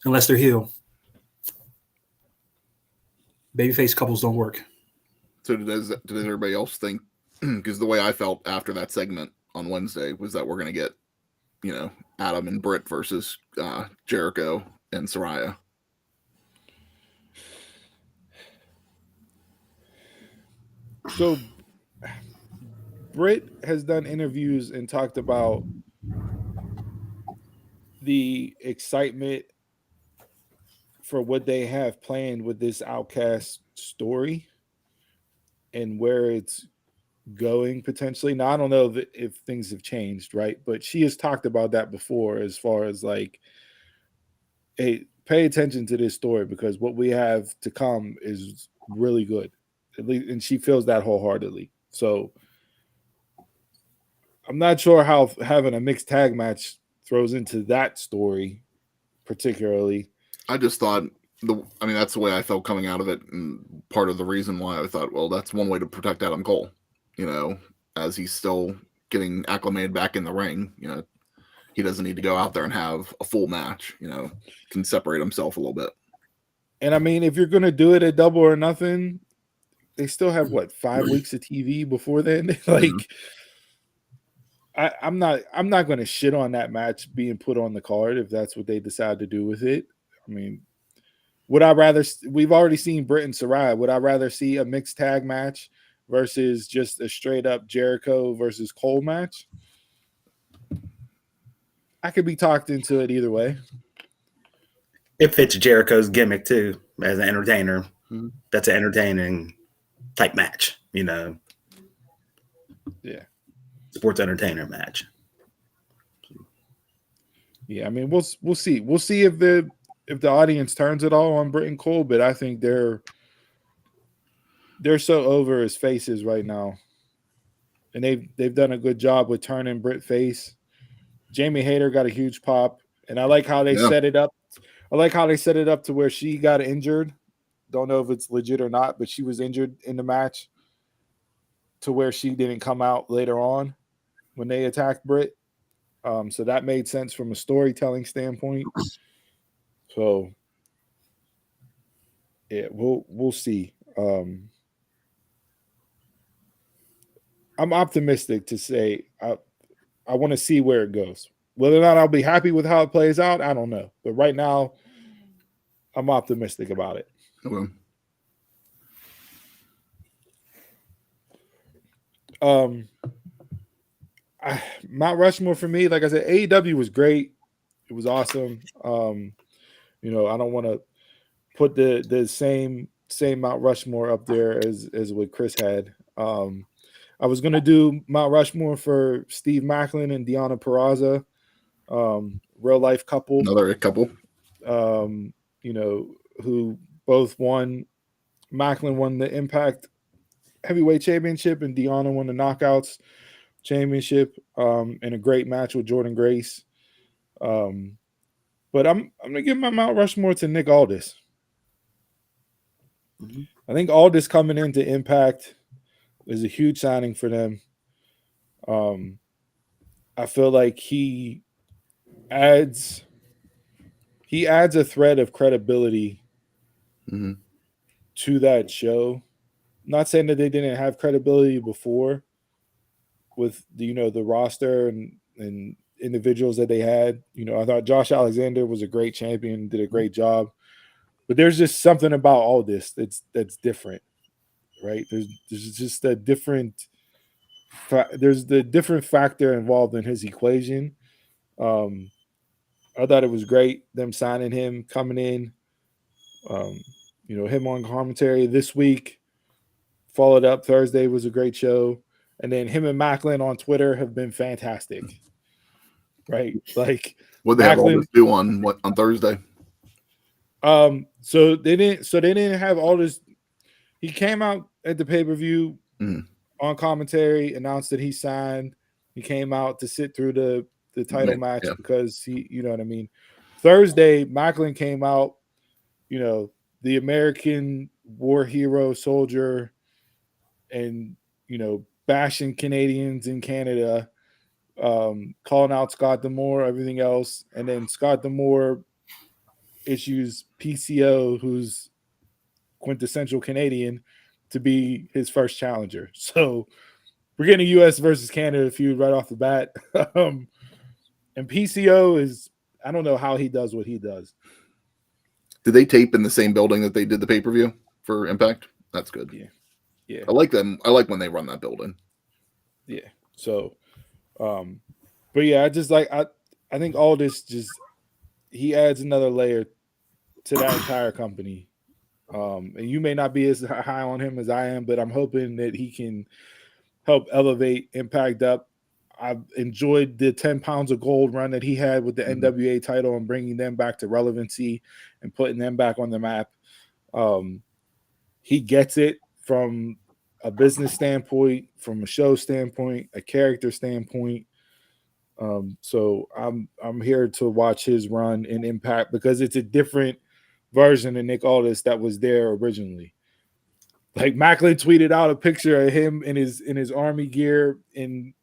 Unless they're heel. Babyface couples don't work. So did everybody else think? Because the way I felt after that segment on Wednesday was that we're going to get, you know, Adam and Britt versus Jericho and Saraya. So Britt has done interviews and talked about the excitement for what they have planned with this Outcast story and where it's going potentially. Now, I don't know if things have changed, right? But she has talked about that before, as far as like, hey, pay attention to this story because what we have to come is really good. At least, and she feels that wholeheartedly. So I'm not sure how having a mixed tag match throws into that story particularly. I just thought that's the way I felt coming out of it, and part of the reason why I thought, well, that's one way to protect Adam Cole, you know, as he's still getting acclimated back in the ring. You know, he doesn't need to go out there and have a full match, you know, can separate himself a little bit. And I mean, if you're going to do it at Double or Nothing, they still have 5 weeks of TV before then. Like, I'm not going to shit on that match being put on the card if that's what they decide to do with it. I mean, would I rather? We've already seen Britt and Saraya. Would I rather see a mixed tag match versus just a straight up Jericho versus Cole match? I could be talked into it either way. It fits Jericho's gimmick too as an entertainer. Mm-hmm. That's an entertaining type match, you know. Yeah, sports entertainer match. Yeah, I mean, we'll see. We'll see if the audience turns it all on Britt and Cole, but I think they're so over as faces right now, and they've done a good job with turning Britt face. Jamie Hayter got a huge pop, and I like how they set it up. I like how they set it up to where she got injured. Don't know if it's legit or not, but she was injured in the match to where she didn't come out later on when they attacked Britt. So that made sense from a storytelling standpoint. So Yeah, we'll see. I'm optimistic to say I want to see where it goes. Whether or not I'll be happy with how it plays out, I don't know. But right now, I'm optimistic about it. Okay. Mount Rushmore for me, like I said, AEW was great. It was awesome. You know, I don't want to put the same Mount Rushmore up there as what Chris had. I was gonna do Mount Rushmore for Steve Macklin and Deonna Purrazzo, real life couple. Another couple. You know, who both won. Macklin won the Impact Heavyweight Championship, and Deonna won the Knockouts Championship in a great match with Jordan Grace. But I'm gonna give my Mount Rushmore to Nick Aldis. Mhm. I think Aldis coming into Impact is a huge signing for them. I feel like he adds a thread of credibility Mhm. to that show. Not saying that they didn't have credibility before with the roster and individuals that they had. You know, I thought Josh Alexander was a great champion, did a great job. But there's just something about all this that's different, right? There's just a different there's the different factor involved in his equation. I thought it was great them signing him, coming in. You know, him on commentary this week. Followed up Thursday was a great show, and then him and Macklin on Twitter have been fantastic. Right, like What they have all Macklin. this do on Thursday? So they didn't have all this. He came out at the pay-per-view on commentary, announced that he signed. He came out to sit through the title match because he, you know what I mean. Thursday, Macklin came out, you know, the American war hero soldier, and you know, bashing Canadians in Canada, calling out Scott D'Amore, everything else, and then Scott D'Amore issues PCO, who's quintessential Canadian, to be his first challenger. So we're getting a U.S. versus Canada feud right off the bat. And PCO is, I don't know how he does what he does. Did they tape in the same building that they did the pay-per-view for Impact? That's good. Yeah. I like them. I like when they run that building. Yeah. So, but yeah, I just like, I think Aldis just, he adds another layer to that entire company. And you may not be as high on him as I am, but I'm hoping that he can help elevate Impact up. I've enjoyed the 10 pounds of gold run that he had with the NWA title and bringing them back to relevancy and putting them back on the map. He gets it from a business standpoint, from a show standpoint, a character standpoint. So I'm here to watch his run in Impact because it's a different version of Nick Aldis that was there originally. Like Macklin tweeted out a picture of him in his army gear in,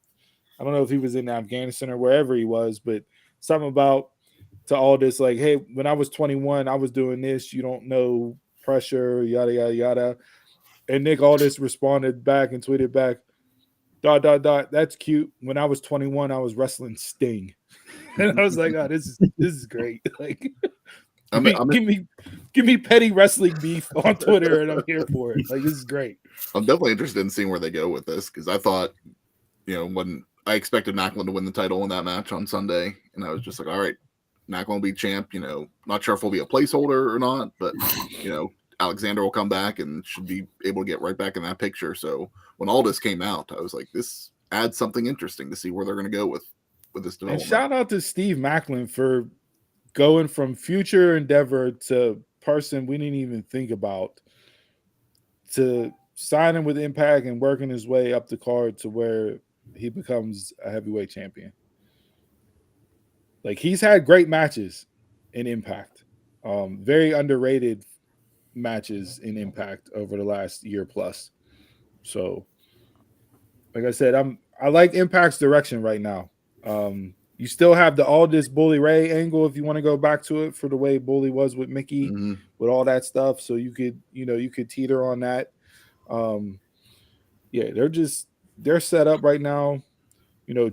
I don't know if he was in Afghanistan or wherever he was, but something about to Aldis like, hey, when I was 21, I was doing this. You don't know pressure, yada yada yada. And Nick Aldis responded back and tweeted back, ... That's cute. When I was 21, I was wrestling Sting. And I was like, oh, this is great. Like, give me petty wrestling beef on Twitter, and I'm here for it. Like, this is great. I'm definitely interested in seeing where they go with this because I thought, you know, when I expected Macklin to win the title in that match on Sunday, and I was just like, all right, Macklin will be champ. You know, not sure if he'll be a placeholder or not, but you know, Alexander will come back and should be able to get right back in that picture. So when Aldis came out, I was like, this adds something interesting to see where they're going to go with this development. And shout out to Steve Macklin for going from future endeavor to person we didn't even think about to signing with Impact and working his way up the card to where he becomes a heavyweight champion. Like, he's had great matches in Impact, very underrated matches in Impact over the last year plus. So, like I said, I like Impact's direction right now. You still have the Aldis Bully Ray angle if you want to go back to it for the way Bully was with Mickey with all that stuff. So you could teeter on that. Yeah, they're set up right now.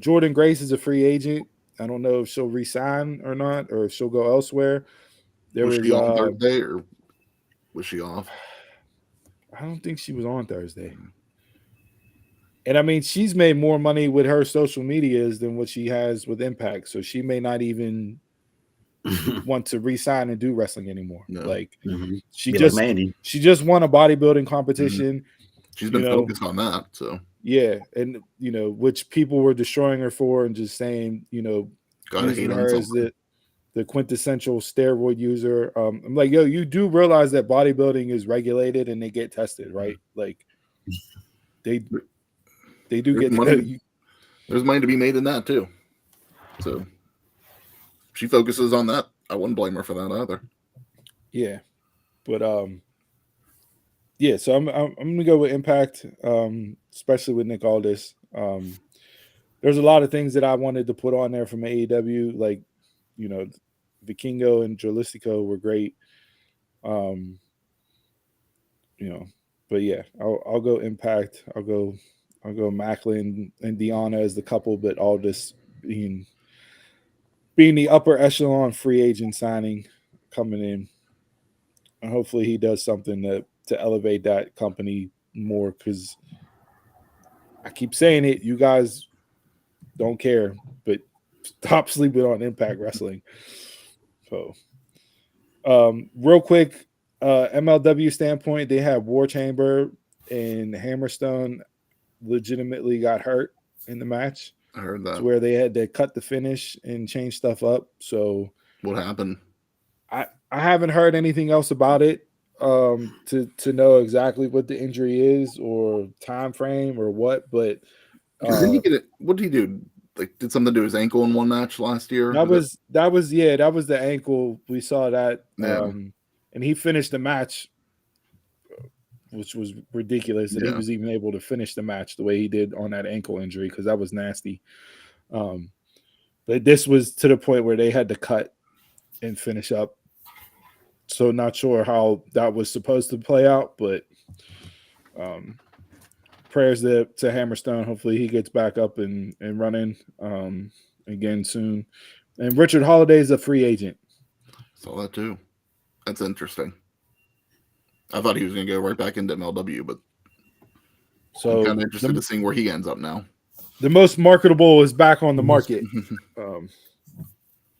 Jordan Grace is a free agent. I don't know if she'll resign or not, or if she'll go elsewhere. Was she on Thursday, or was she off? I don't think she was on Thursday. And I mean, she's made more money with her social medias than what she has with Impact. So she may not even want to re-sign and do wrestling anymore. No. Like she Be just like Mandy. She just won a bodybuilding competition. She's been focused on that. So yeah, and which people were destroying her for and just saying, using her as the quintessential steroid user. I'm like, yo, you do realize that bodybuilding is regulated and they get tested, right? Like they do get money. There's money to be made in that too. So she focuses on that. I wouldn't blame her for that either. Yeah, but yeah. So I'm gonna go with Impact, especially with Nick Aldis. There's a lot of things that I wanted to put on there from AEW, like Vikingo and Jalisco were great. But yeah, I'll go Impact. I'll go Macklin and Deanna as the couple, but Aldis being the upper echelon free agent signing coming in. And hopefully he does something to elevate that company more, because I keep saying it, you guys don't care, but stop sleeping on Impact Wrestling. So real quick, MLW standpoint, they have War Chamber and Hammerstone legitimately got hurt in the match. I heard that. Where they had to cut the finish and change stuff up. So what happened? I haven't heard anything else about it to know exactly what the injury is or time frame or what, but didn't he get it? What did he do? Like, did something to his ankle in one match last year? That was the ankle. We saw that. Yeah. And he finished the match, which was ridiculous that he was even able to finish the match the way he did on that ankle injury, because that was nasty. But this was to the point where they had to cut and finish up. So not sure how that was supposed to play out, but prayers to Hammerstone. Hopefully he gets back up and running again soon. And Richard Holiday is a free agent. Saw that too. That's interesting. I thought he was going to go right back into MLW, but so I'm kind of interested to see where he ends up now. The most marketable is back on the market.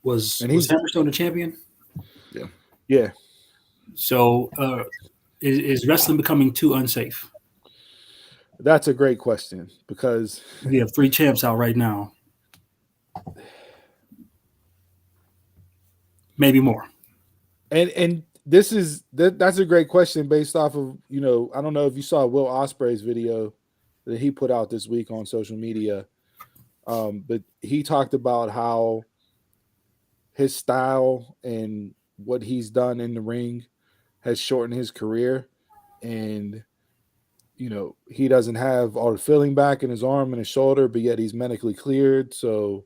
Was Hammerstone the champion? Yeah. Yeah. So is wrestling becoming too unsafe? That's a great question, because we have 3 champs out right now. Maybe more. And that's a great question based off of, I don't know if you saw Will Ospreay's video that he put out this week on social media. But he talked about how his style and what he's done in the ring has shortened his career. And, he doesn't have all the filling back in his arm and his shoulder, but yet he's medically cleared. So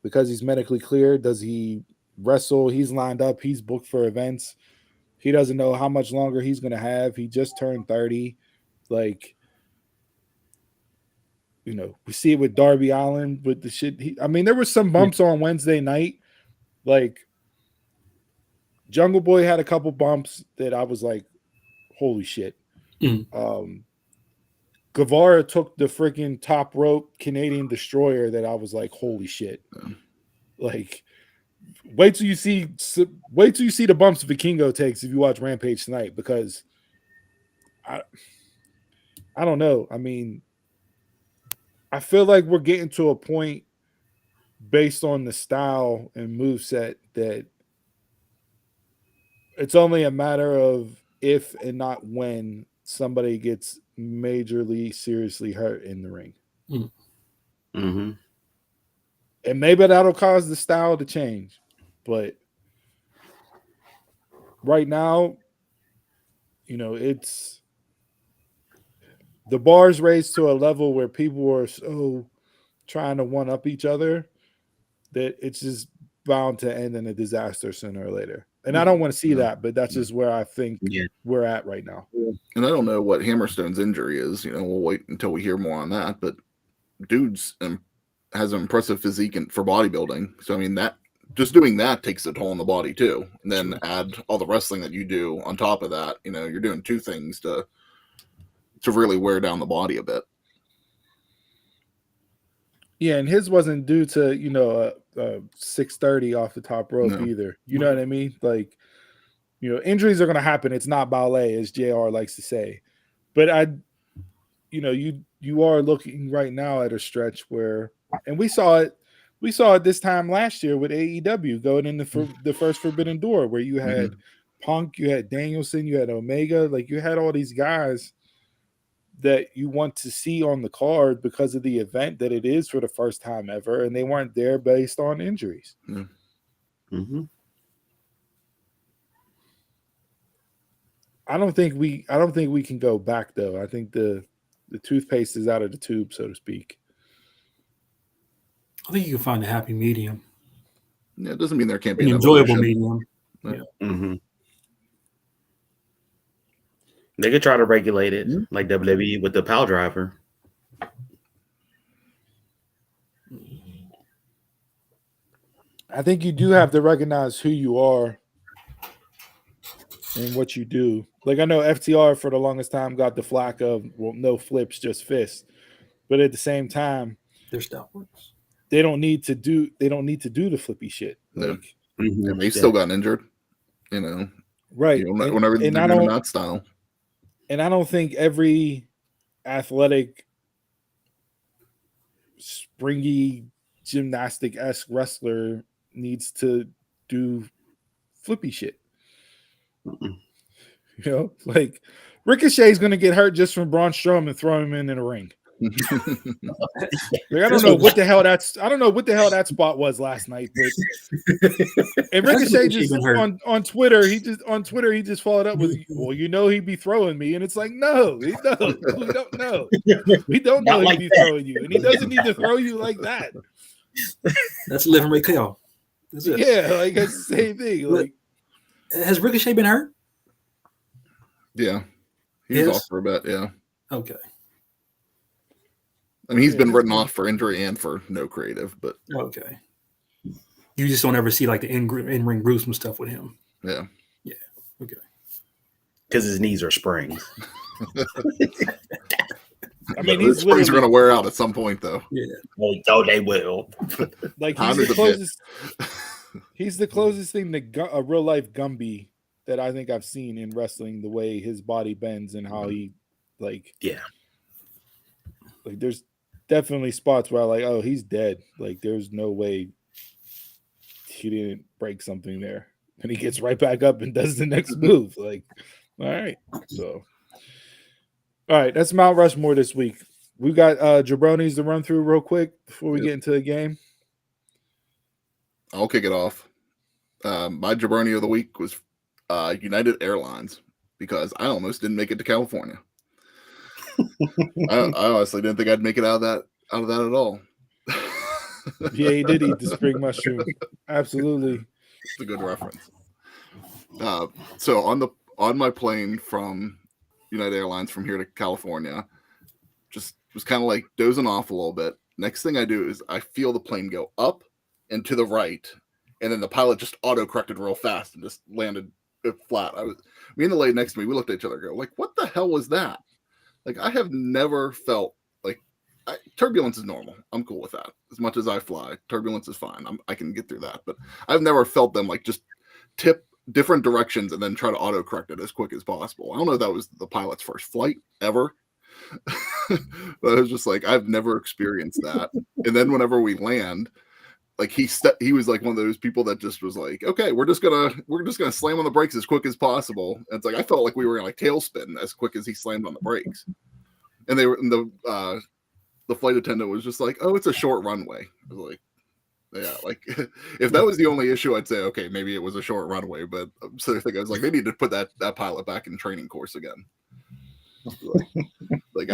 because he's medically cleared, does he wrestle? He's lined up. He's booked for events. He doesn't know how much longer he's going to have. He just turned 30. Like, we see it with Darby Allin with the shit. There were some bumps on Wednesday night. Like, Jungle Boy had a couple bumps that I was like, holy shit. Guevara took the freaking top rope Canadian Destroyer that I was like, holy shit. Like, wait till you see the bumps Vikingo takes if you watch Rampage tonight, because I don't know. I feel like we're getting to a point based on the style and moveset that it's only a matter of if and not when somebody gets majorly seriously hurt in the ring. Mm-hmm. And maybe that'll cause the style to change. But right now, it's the bar's raised to a level where people are so trying to one up each other that it's just bound to end in a disaster sooner or later. And I don't want to see that, but that's just where I think we're at right now. And I don't know what Hammerstone's injury is. We'll wait until we hear more on that. But dude's has an impressive physique for bodybuilding. So, I mean, that just doing that takes a toll on the body too. And then add all the wrestling that you do on top of that. You're doing two things to really wear down the body a bit. Yeah, and his wasn't due to 630 off the top rope either. You know what I mean? Like, injuries are going to happen. It's not ballet, as JR likes to say. But you are looking right now at a stretch where, and we saw it this time last year with AEW going in the first Forbidden Door, where you had Punk, you had Danielson, you had Omega, like you had all these guys that you want to see on the card because of the event that it is for the first time ever, and they weren't there based on injuries. Mm-hmm. I don't think we can go back though. I think the toothpaste is out of the tube, so to speak. I think you can find a happy medium. Yeah, it doesn't mean there can't be an enjoyable medium. Yeah. Mm-hmm. They could try to regulate it like WWE with the pile driver. I think you do have to recognize who you are and what you do. Like, I know FTR for the longest time got the flack of, well, no flips, just fists. But at the same time, they're stalwarts. They don't need to do the flippy shit. Like, and they've still gotten injured, Right. Whenever they're doing that style. And I don't think every athletic, springy, gymnastic-esque wrestler needs to do flippy shit. Like Ricochet's going to get hurt just from Braun Strowman throwing him in a ring. Like, I don't know what the hell that spot was last night, but and Ricochet just on Twitter he just followed up with, well, he'd be throwing me, and it's like, no, we don't know he'd be throwing you, and he doesn't need to throw you like that. That's live and recall. Yeah, like that's the same thing. Like, has Ricochet been hurt? Yeah, he's off for a bit. Yeah. Okay. I mean, he's been written off for injury and for no creative, but okay. You just don't ever see like the in-ring gruesome stuff with him. Yeah. Yeah. Okay. Because his knees are springs. I mean, his springs are going to wear out at some point, though. Yeah. Oh, they will. Like he's the closest thing to a real life Gumby that I think I've seen in wrestling. The way his body bends and how he, like, like there's definitely spots where I'm like, oh, he's dead. Like, there's no way he didn't break something there. And he gets right back up and does the next move. Like, all right. So, all right, that's Mount Rushmore this week. We got jabronis to run through real quick before we get into the game. I'll kick it off. My jabroni of the week was United Airlines, because I almost didn't make it to California. I honestly didn't think I'd make it out of that at all. Yeah, he did eat the spring mushroom. Absolutely. It's a good reference. So on my plane from United Airlines from here to California, just was kind of like dozing off a little bit. Next thing I do is I feel the plane go up and to the right, and then the pilot just auto-corrected real fast and just landed flat. Me and the lady next to me, we looked at each other and go, like, what the hell was that? Like, I have never felt like turbulence is normal. I'm cool with that. As much as I fly, turbulence is fine. I can get through that. But I've never felt them like just tip different directions and then try to autocorrect it as quick as possible. I don't know if that was the pilot's first flight ever. But it was just like, I've never experienced that. And then whenever we land, like he was like one of those people that just was like, okay, we're just gonna slam on the brakes as quick as possible. And it's like I felt like we were in like tailspin as quick as he slammed on the brakes. And the flight attendant was just like, oh, it's a short runway. I was like, yeah, like if that was the only issue, I'd say okay, maybe it was a short runway. But so I was like, they need to put that pilot back in training course again. Like,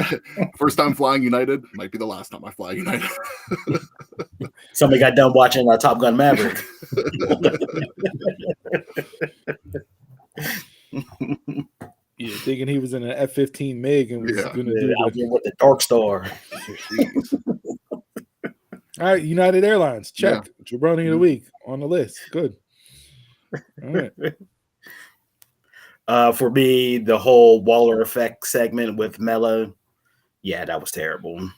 first time flying United might be the last time I fly United. Somebody got done watching Top Gun Maverick. Yeah, thinking he was in an F-15 MiG and was going to do out there with the Dark Star. All right, United Airlines, check. Jabroni of the week on the list. Good. All right. For me, the whole Waller effect segment with Mello, yeah, that was terrible.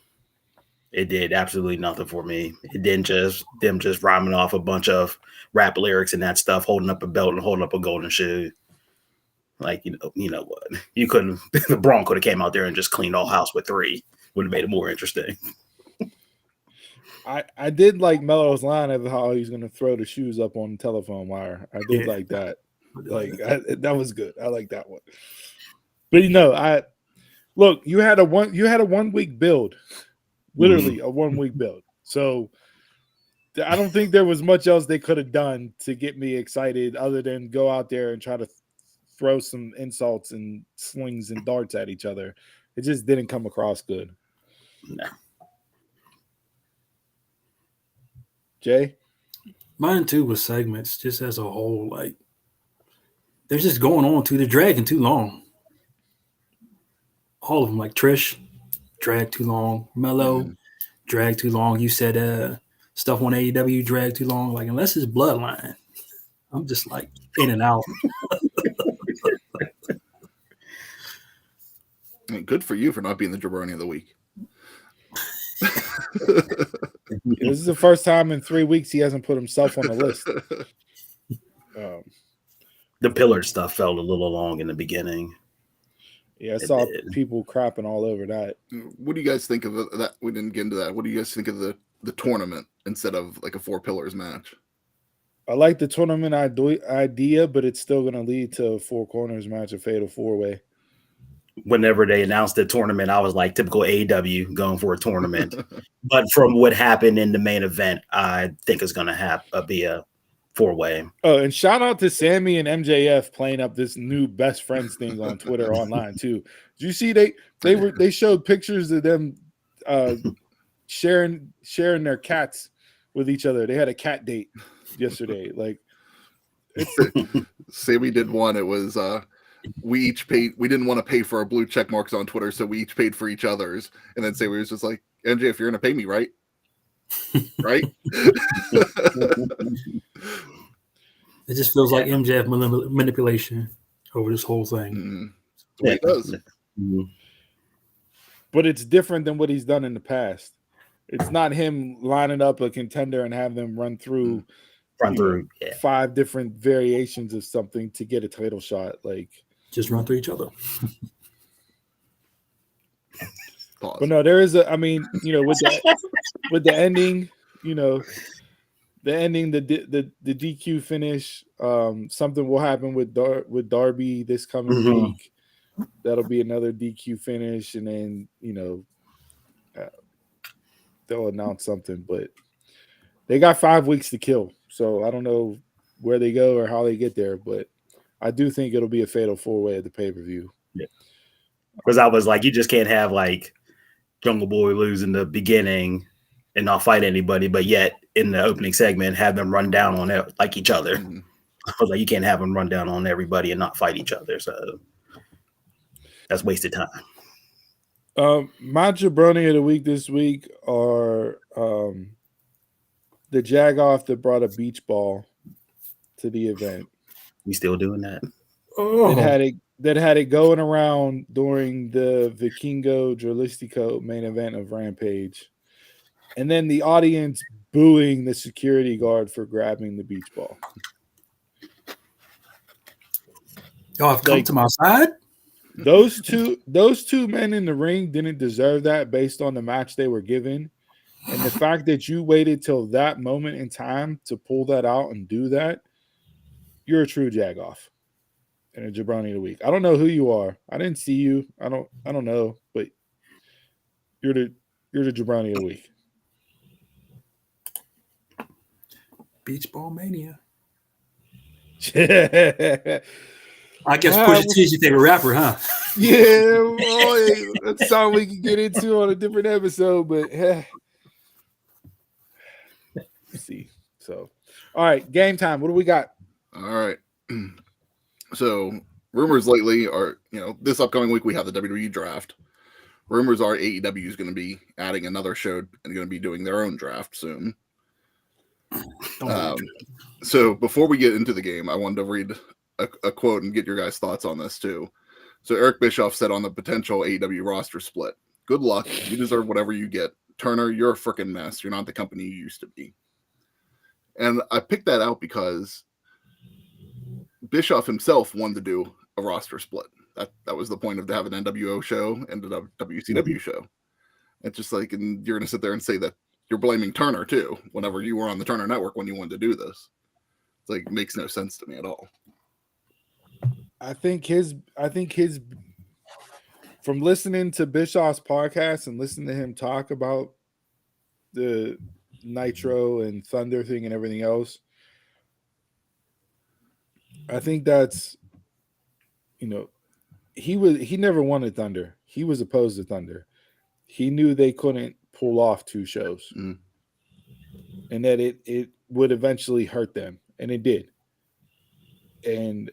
It did absolutely nothing for me. It didn't just them just rhyming off a bunch of rap lyrics and that stuff, holding up a belt and holding up a golden shoe. Like, you know what? You couldn't. The Bron could have came out there and just cleaned all house with 3. Would have made it more interesting. I did like Mello's line of how he's going to throw the shoes up on the telephone wire. I did like that. Like that was good. I like that one. But you had a 1 week build, literally a 1 week build. So I don't think there was much else they could have done to get me excited other than go out there and try to throw some insults and slings and darts at each other. It just didn't come across good. No. Jay? Mine too was segments just as a whole. Like, they're just going on they're dragging too long. All of them, like Trish, dragged too long. Mello, dragged too long. You said stuff on AEW dragged too long. Like, unless it's Bloodline, I'm just like in and out. Good for you for not being the Jabroni of the week. This is the first time in 3 weeks he hasn't put himself on the list. The pillar stuff felt a little long in the beginning. Yeah, I saw people crapping all over that. What do you guys think of that? We didn't get into that. What do you guys think of the tournament instead of like a 4 pillars match? I like the tournament idea, but it's still going to lead to a 4 corners match, a fatal 4-way. Whenever they announced the tournament, I was like, typical AEW going for a tournament. But from what happened in the main event, I think it's going to be a 4-way. Oh, and shout out to Sammy and MJF playing up this new best friends thing on Twitter online too. Did you see they showed pictures of them sharing their cats with each other? They had a cat date yesterday. Like, Sammy did one. It was we each paid. We didn't want to pay for our blue check marks on Twitter, so we each paid for each other's. And then Sammy was just like, MJ, if you're gonna pay me, right? Right? It just feels like MJF manipulation over this whole thing. The way it does. But it's different than what he's done in the past. It's not him lining up a contender and have them run through 5 different variations of something to get a title shot. Like, just run through each other. Pause. But no, there is with the ending, the ending, the DQ finish, something will happen with Darby this coming week. That'll be another DQ finish, and then they'll announce something. But they got 5 weeks to kill, so I don't know where they go or how they get there, but I do think it'll be a fatal 4-way at the pay-per-view. Yeah, because I was like, you just can't have like Jungle Boy lose in the beginning and not fight anybody, but yet in the opening segment have them run down on like each other. I was like, you can't have them run down on everybody and not fight each other. So that's wasted time. My jabroni of the week this week are the Jagoff that brought a beach ball to the event. We still doing that? Oh. That had it going around during the Vikingo Dralistico main event of Rampage. And then the audience booing the security guard for grabbing the beach ball. Y'all have come to my side? Those two men in the ring didn't deserve that based on the match they were given. And the fact that you waited till that moment in time to pull that out and do that, you're a true Jagoff and a jabroni of the week. I don't know who you are. I didn't see you. I don't know, but you're the jabroni of the week. Beach ball mania. I guess Pusha T is your favorite rapper, huh? Yeah, well, that's something we can get into on a different episode, but see. So, all right, game time. What do we got? All right. So rumors lately are, this upcoming week we have the WWE Draft. Rumors are AEW is going to be adding another show and going to be doing their own draft soon. So before we get into the game, I wanted to read a quote and get your guys' thoughts on this too. So Eric Bischoff said on the potential AEW roster split, "Good luck. You deserve whatever you get. Turner, you're a freaking mess. You're not the company you used to be." And I picked that out because Bischoff himself wanted to do a roster split. That was the point of to have an NWO show and a WCW show. It's just like, and you're going to sit there and say that you're blaming Turner too, whenever you were on the Turner Network when you wanted to do this. It's like, it makes no sense to me at all. I think his from listening to Bischoff's podcast and listening to him talk about the Nitro and Thunder thing and everything else, I think that's, he never wanted Thunder. He was opposed to Thunder. He knew they couldn't pull off two shows and that it would eventually hurt them, and it did. And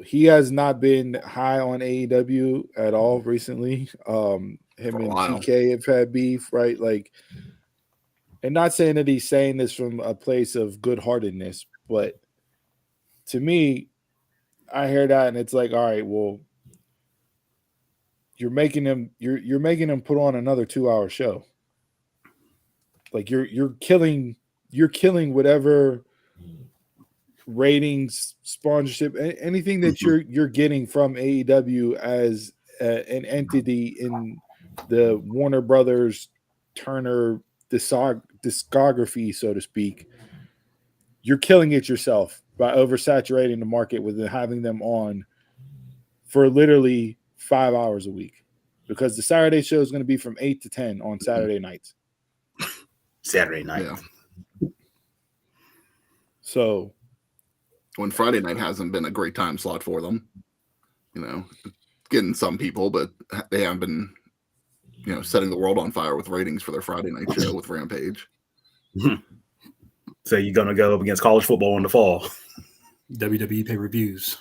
he has not been high on AEW at all recently. Him and TK have had beef, right? Like, and not saying that he's saying this from a place of good-heartedness, but to me, I hear that and it's like, all right, well, you're making him put on another 2-hour show. Like you're killing whatever ratings, sponsorship, anything that you're getting from AEW as an entity in the Warner Brothers Turner discography, so to speak. You're killing it yourself by oversaturating the market with having them on for literally 5 hours a week, because the Saturday show is going to be from 8 to 10 on Saturday nights. Saturday night. Yeah. So when Friday night hasn't been a great time slot for them, getting some people, but they haven't been, setting the world on fire with ratings for their Friday night show with Rampage. So you're going to go up against college football in the fall. WWE pay-per-views.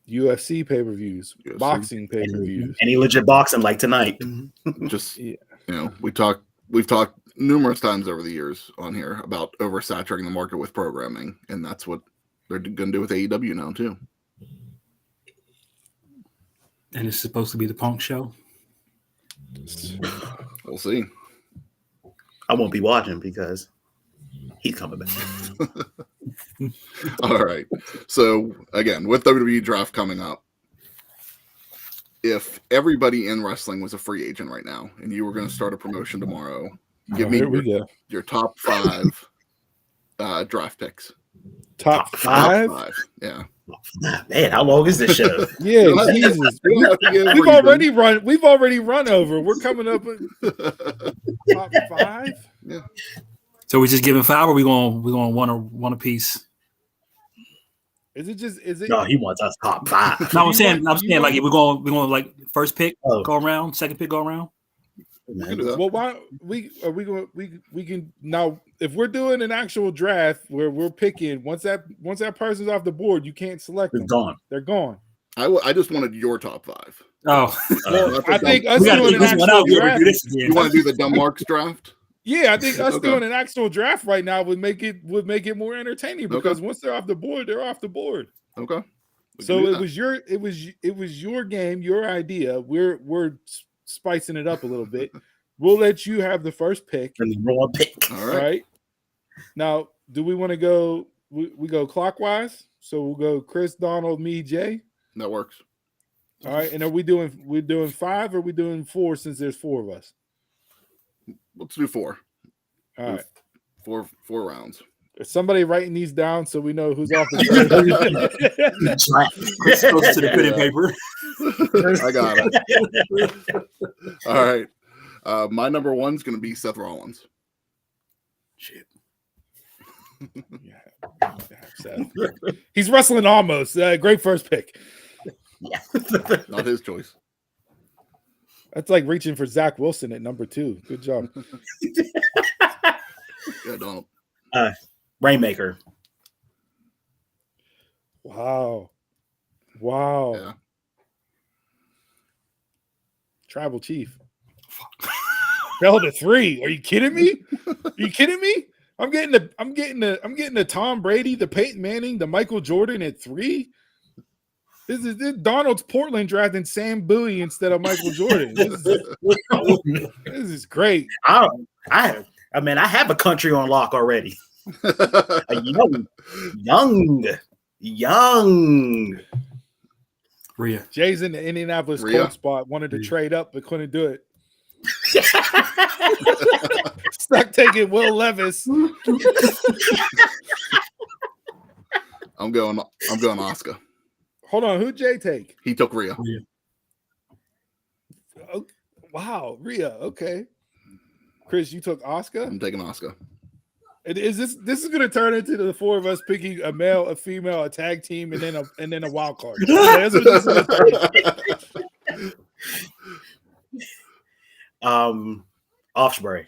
UFC pay-per-views, boxing pay-per-views. Any legit boxing like tonight. Just, we've talked numerous times over the years on here about oversaturating the market with programming, and that's what they're going to do with AEW now too. And it's supposed to be the Punk show. We'll see. I won't be watching because he's coming back. All right. So again, with WWE Draft coming up, if everybody in wrestling was a free agent right now and you were going to start a promotion tomorrow, give me your top 5 draft picks. Top five? Yeah. Man, how long is this show? Yeah, Jesus. We've already run over. We're coming up with top 5. Yeah. So we're just giving 5, or we're going one a piece? Is it? No, he wants us top 5. No, I'm saying like if we're going like first pick go around, second pick go around. Well, why we can now, if we're doing an actual draft where we're picking, once that person's off the board, you can't select them. They're gone. I just wanted your top 5. Oh, well, I think us doing an actual draft. You want to do the dumb marks draft? Yeah, I think us doing an actual draft right now would make it more entertaining, because once they're off the board, they're off the board. Okay. So it was your game, your idea. We're spicing it up a little bit. We'll let you have the first pick. And the raw pick. All right. Now, do we want to go? We go clockwise. So we'll go Chris, Donald, me, Jay. That works. All right. And we're doing 5, or are we doing 4 since there's 4 of us? Let's do 4. All right. 4 rounds. Is somebody writing these down so we know who's off the board? Chris goes to the pen and paper. I got it. All right. My number 1's going to be Seth Rollins. Shit. Yeah. Seth. He's wrestling almost. Great first pick. Yeah. Not his choice. That's like reaching for Zach Wilson at number 2. Good job. Yeah, don't. Rainmaker. Wow. Yeah. Tribal Chief. Fell to 3. Are you kidding me? I'm getting the Tom Brady, the Peyton Manning, the Michael Jordan at 3. This Donald's Portland drafting Sam Bowie instead of Michael Jordan. This is great. I mean, I have a country on lock already. A young. Rhea. Jay's in the Indianapolis Colts spot. Wanted to trade up, but couldn't do it. Stuck taking Will Levis. I'm going Oscar. Hold on, who'd Jay take? He took Rhea. Oh, wow, Rhea. Okay, Chris, you took Oscar. I'm taking Oscar. Is this is going to turn into the 4 of us picking a male, a female, a tag team, and then a wild card? That's what this is gonna turn into. Offspray.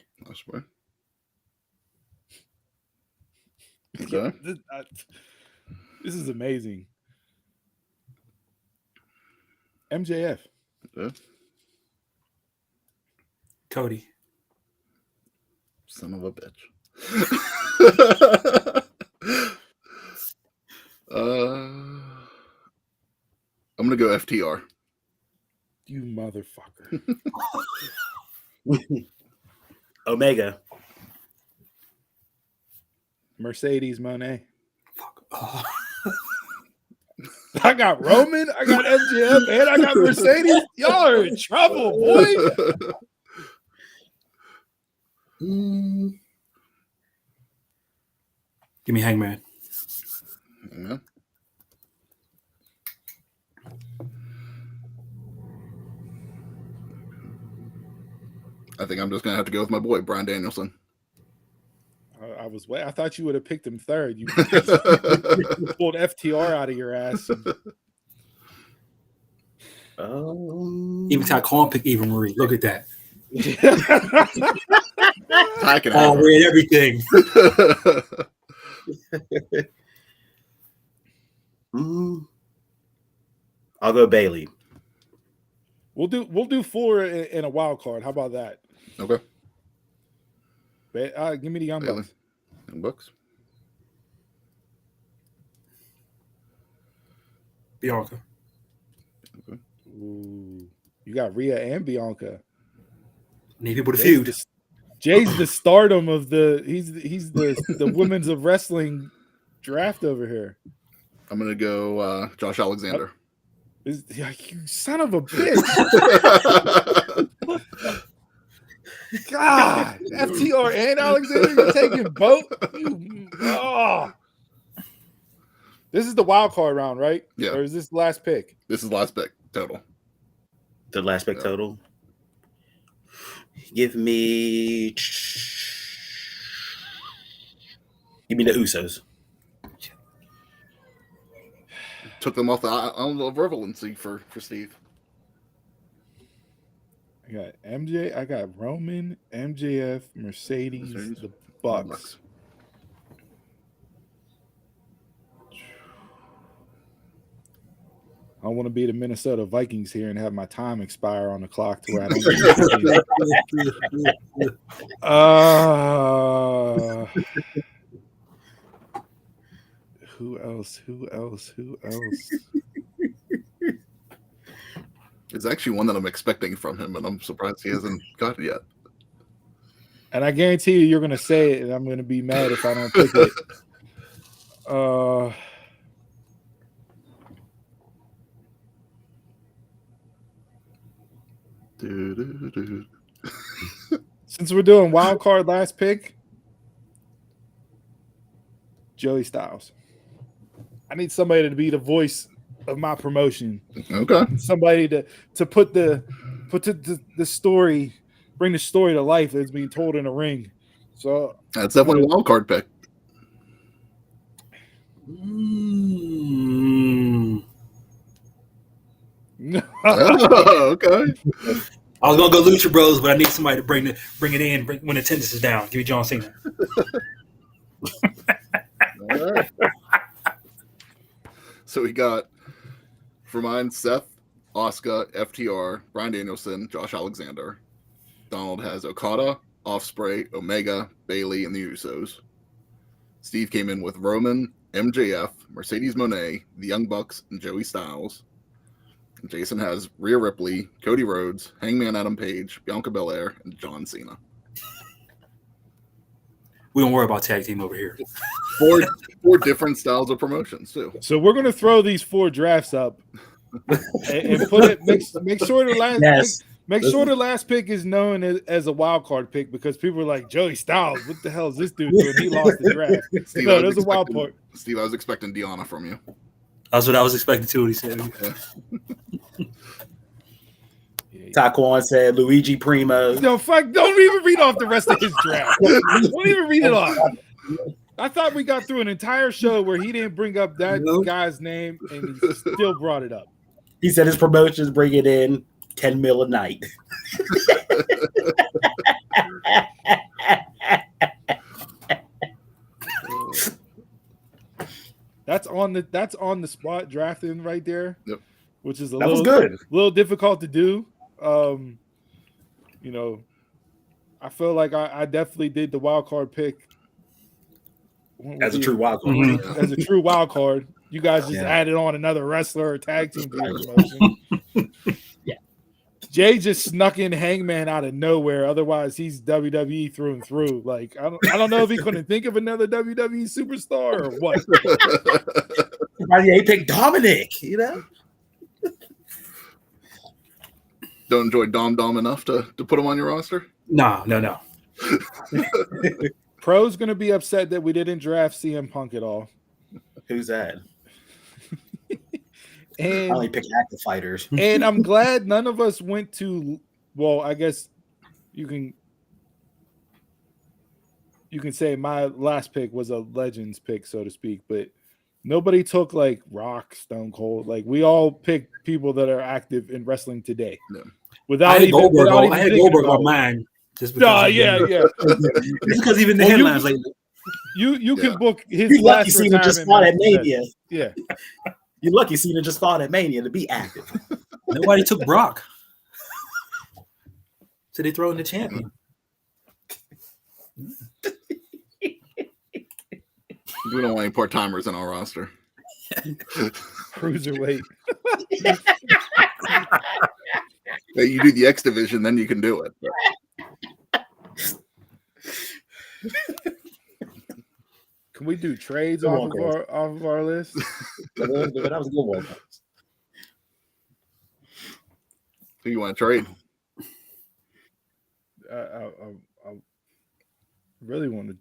Okay. This is amazing. MJF. Okay. Cody. Son of a bitch. I'm gonna go FTR. You motherfucker. Omega. Mercedes Moné. I got Roman, I got MJF, and I got Mercedes. Y'all are in trouble, boy. Give me Hangman. Yeah. I think I'm just gonna have to go with my boy Bryan Danielson. I thought you would have picked him third. You pulled FTR out of your ass. Even Ty Khan picked Eva Marie. Look at that. I can all read everything. I'll go Bailey. We'll do 4 in a wild card. How about that? Okay. Give me the Young Bucks. Young Bucks. Bianca. Okay. Ooh, you got Rhea and Bianca. Need people to feud. Jay's the stardom of he's the women's of wrestling draft over here. I'm gonna go Josh Alexander. You son of a bitch. God, FTR and Alexander, you're taking both. This is the wild card round, right? Yeah. Or is this the last pick? This is the last pick total. The last pick total. Give me the Usos. Took them off the island of relevancy for Steve. I got MJ. I got Roman, MJF, Mercedes, the Bucks. I want to be the Minnesota Vikings here and have my time expire on the clock to where I don't get Who else? It's actually one that I'm expecting from him, and I'm surprised he hasn't got it yet. And I guarantee you're going to say it, and I'm going to be mad if I don't pick it. Since we're doing wild card last pick, Joey Styles. I need somebody to be the voice of my promotion. Okay. Somebody to put the story, bring the story to life that's being told in the ring. So that's definitely a wild card pick. Okay. I was gonna go Lucha Bros, but I need somebody to bring it in when attendance is down. Give me John Cena. All right. So we got for mine Seth, Asuka, FTR, Bryan Danielson, Josh Alexander. Donald has Okada, Ospreay, Omega, Bailey, and the Usos. Steve came in with Roman, MJF, Mercedes Moné, the Young Bucks, and Joey Styles. And Jason has Rhea Ripley, Cody Rhodes, Hangman Adam Page, Bianca Belair, and John Cena. We don't worry about tag team over here. Four different styles of promotions too. So we're gonna throw these 4 drafts up and put it. Make sure the last. Yes. Make sure the last pick is known as a wild card pick because people are like, Joey Styles, what the hell is this dude doing? He lost the draft. Steve, No, there's a wild card. Steve, I was expecting Deanna from you. That's what I was expecting too. What he said. Taquan said Luigi Primo. No, fuck, don't even read off the rest of his draft. Don't even read it off. I thought we got through an entire show where he didn't bring up that guy's name and he still brought it up. He said his promotions bring it in 10 mil a night. That's on the spot drafting right there. Yep. Which is was good. little difficult to do. You know, I feel like I definitely did the wild card pick As a true wild card. Mhm. as a true wild card. You guys just added on another wrestler or tag team to your promotion. Yeah. Jay just snuck in Hangman out of nowhere. Otherwise, he's WWE through and through. Like I don't know if he couldn't think of another WWE superstar or what. He picked Dominic, you know? Don't enjoy Dom enough to put him on your roster? No. Pro's gonna be upset that we didn't draft CM Punk at all. Who's that? I And only pick active fighters. and I'm glad none of us went to. Well, I guess you can say my last pick was a Legends pick, so to speak, but nobody took like Rock, Stone Cold. Like we all picked people that are active in wrestling today. No. Without I had even Goldberg thinking on about it. mine. Just because Yeah. Just because even the Well, headlines lately. You can book his You lucky last Cena just retirement fought at match. Mania. Yeah. You lucky Cena just fought at Mania to be active. Nobody took Brock. So they throw in the champion. We don't want any part timers in our roster. Cruiserweight. Hey, you do the X division, then you can do it. Can we do trades Come off on, of our list? That was a good one. Who you want to trade? I really want to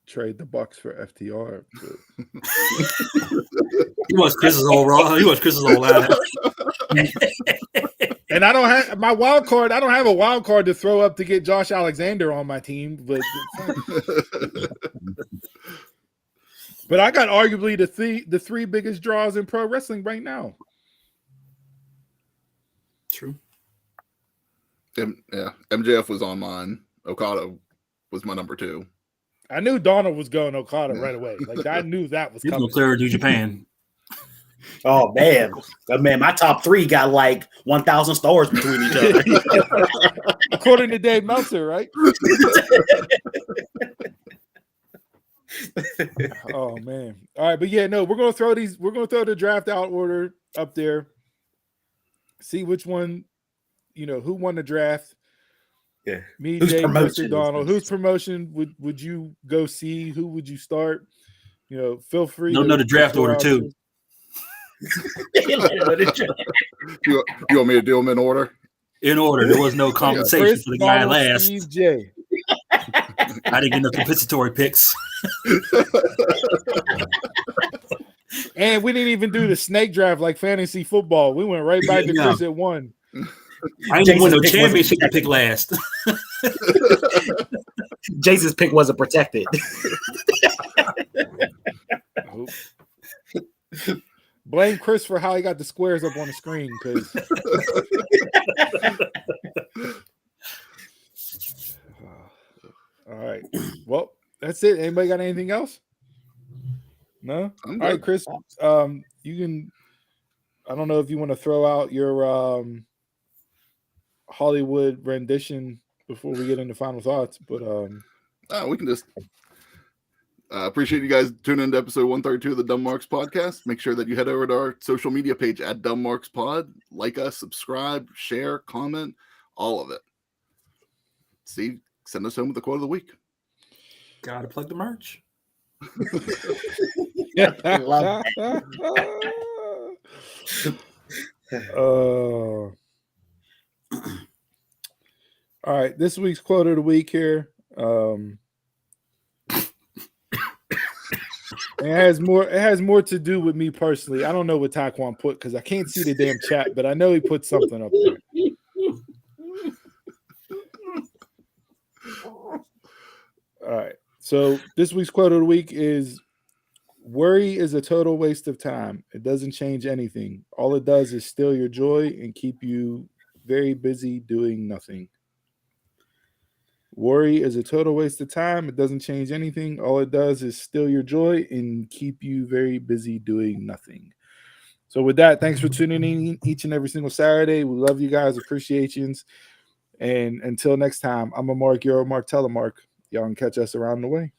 trade the Bucks for FTR. But... He wants Chris's whole raw. He wants Chris's whole line. And I don't have my wild card. I don't have a wild card to throw up to get Josh Alexander on my team, but I got arguably the three biggest draws in pro wrestling right now. True. Yeah, MJF was on mine. Okada was my number 2. I knew Donald was going Okada right away. Like I knew that was He's coming. gonna clear New Japan. Oh man, my top 3 got like 1,000 stars between each other. According to Dave Meltzer, right? Oh man. All right, but yeah, no, we're gonna throw the draft out order up there. See which one, who won the draft. Yeah. Me, Whose Jay, promotion Mr. Donald. Whose promotion would you go see? Who would you start? Feel free. No, the draft order too. You want me to do them in order? In order. There was no compensation Chris, for the guy Donald, last. Steve, Jay. I didn't get no compensatory picks. And we didn't even do the snake draft like fantasy football. We went right back to Chris at 1. I didn't win no Jason's pick championship to wasn't pick last. Jason's pick wasn't protected. Blame Chris for how he got the squares up on the screen, because all right. Well, that's it. Anybody got anything else? No? All right, Chris. You can, I don't know if you want to throw out your Hollywood rendition before we get into final thoughts, but we can just appreciate you guys tuning into episode 132 of the Dumb Marks podcast. Make sure that you head over to our social media page at Dumb Marks Pod. Like us, subscribe, share, comment, all of it. See, send us home with the quote of the week. Gotta plug the merch. I love that. All right, this week's quote of the week here. It has more to do with me personally. I don't know what Taquan put because I can't see the damn chat, but I know he put something up there. All right. So this week's quote of the week is, worry is a total waste of time. It doesn't change anything. All it does is steal your joy and keep you very busy doing nothing. Worry is a total waste of time. It doesn't change anything. All it does is steal your joy and keep you very busy doing nothing. So with that, thanks for tuning in each and every single Saturday. We love you guys. Appreciations. And until next time, I'm a Mark. You're a Mark. Tell a Mark. Y'all can catch us around the way.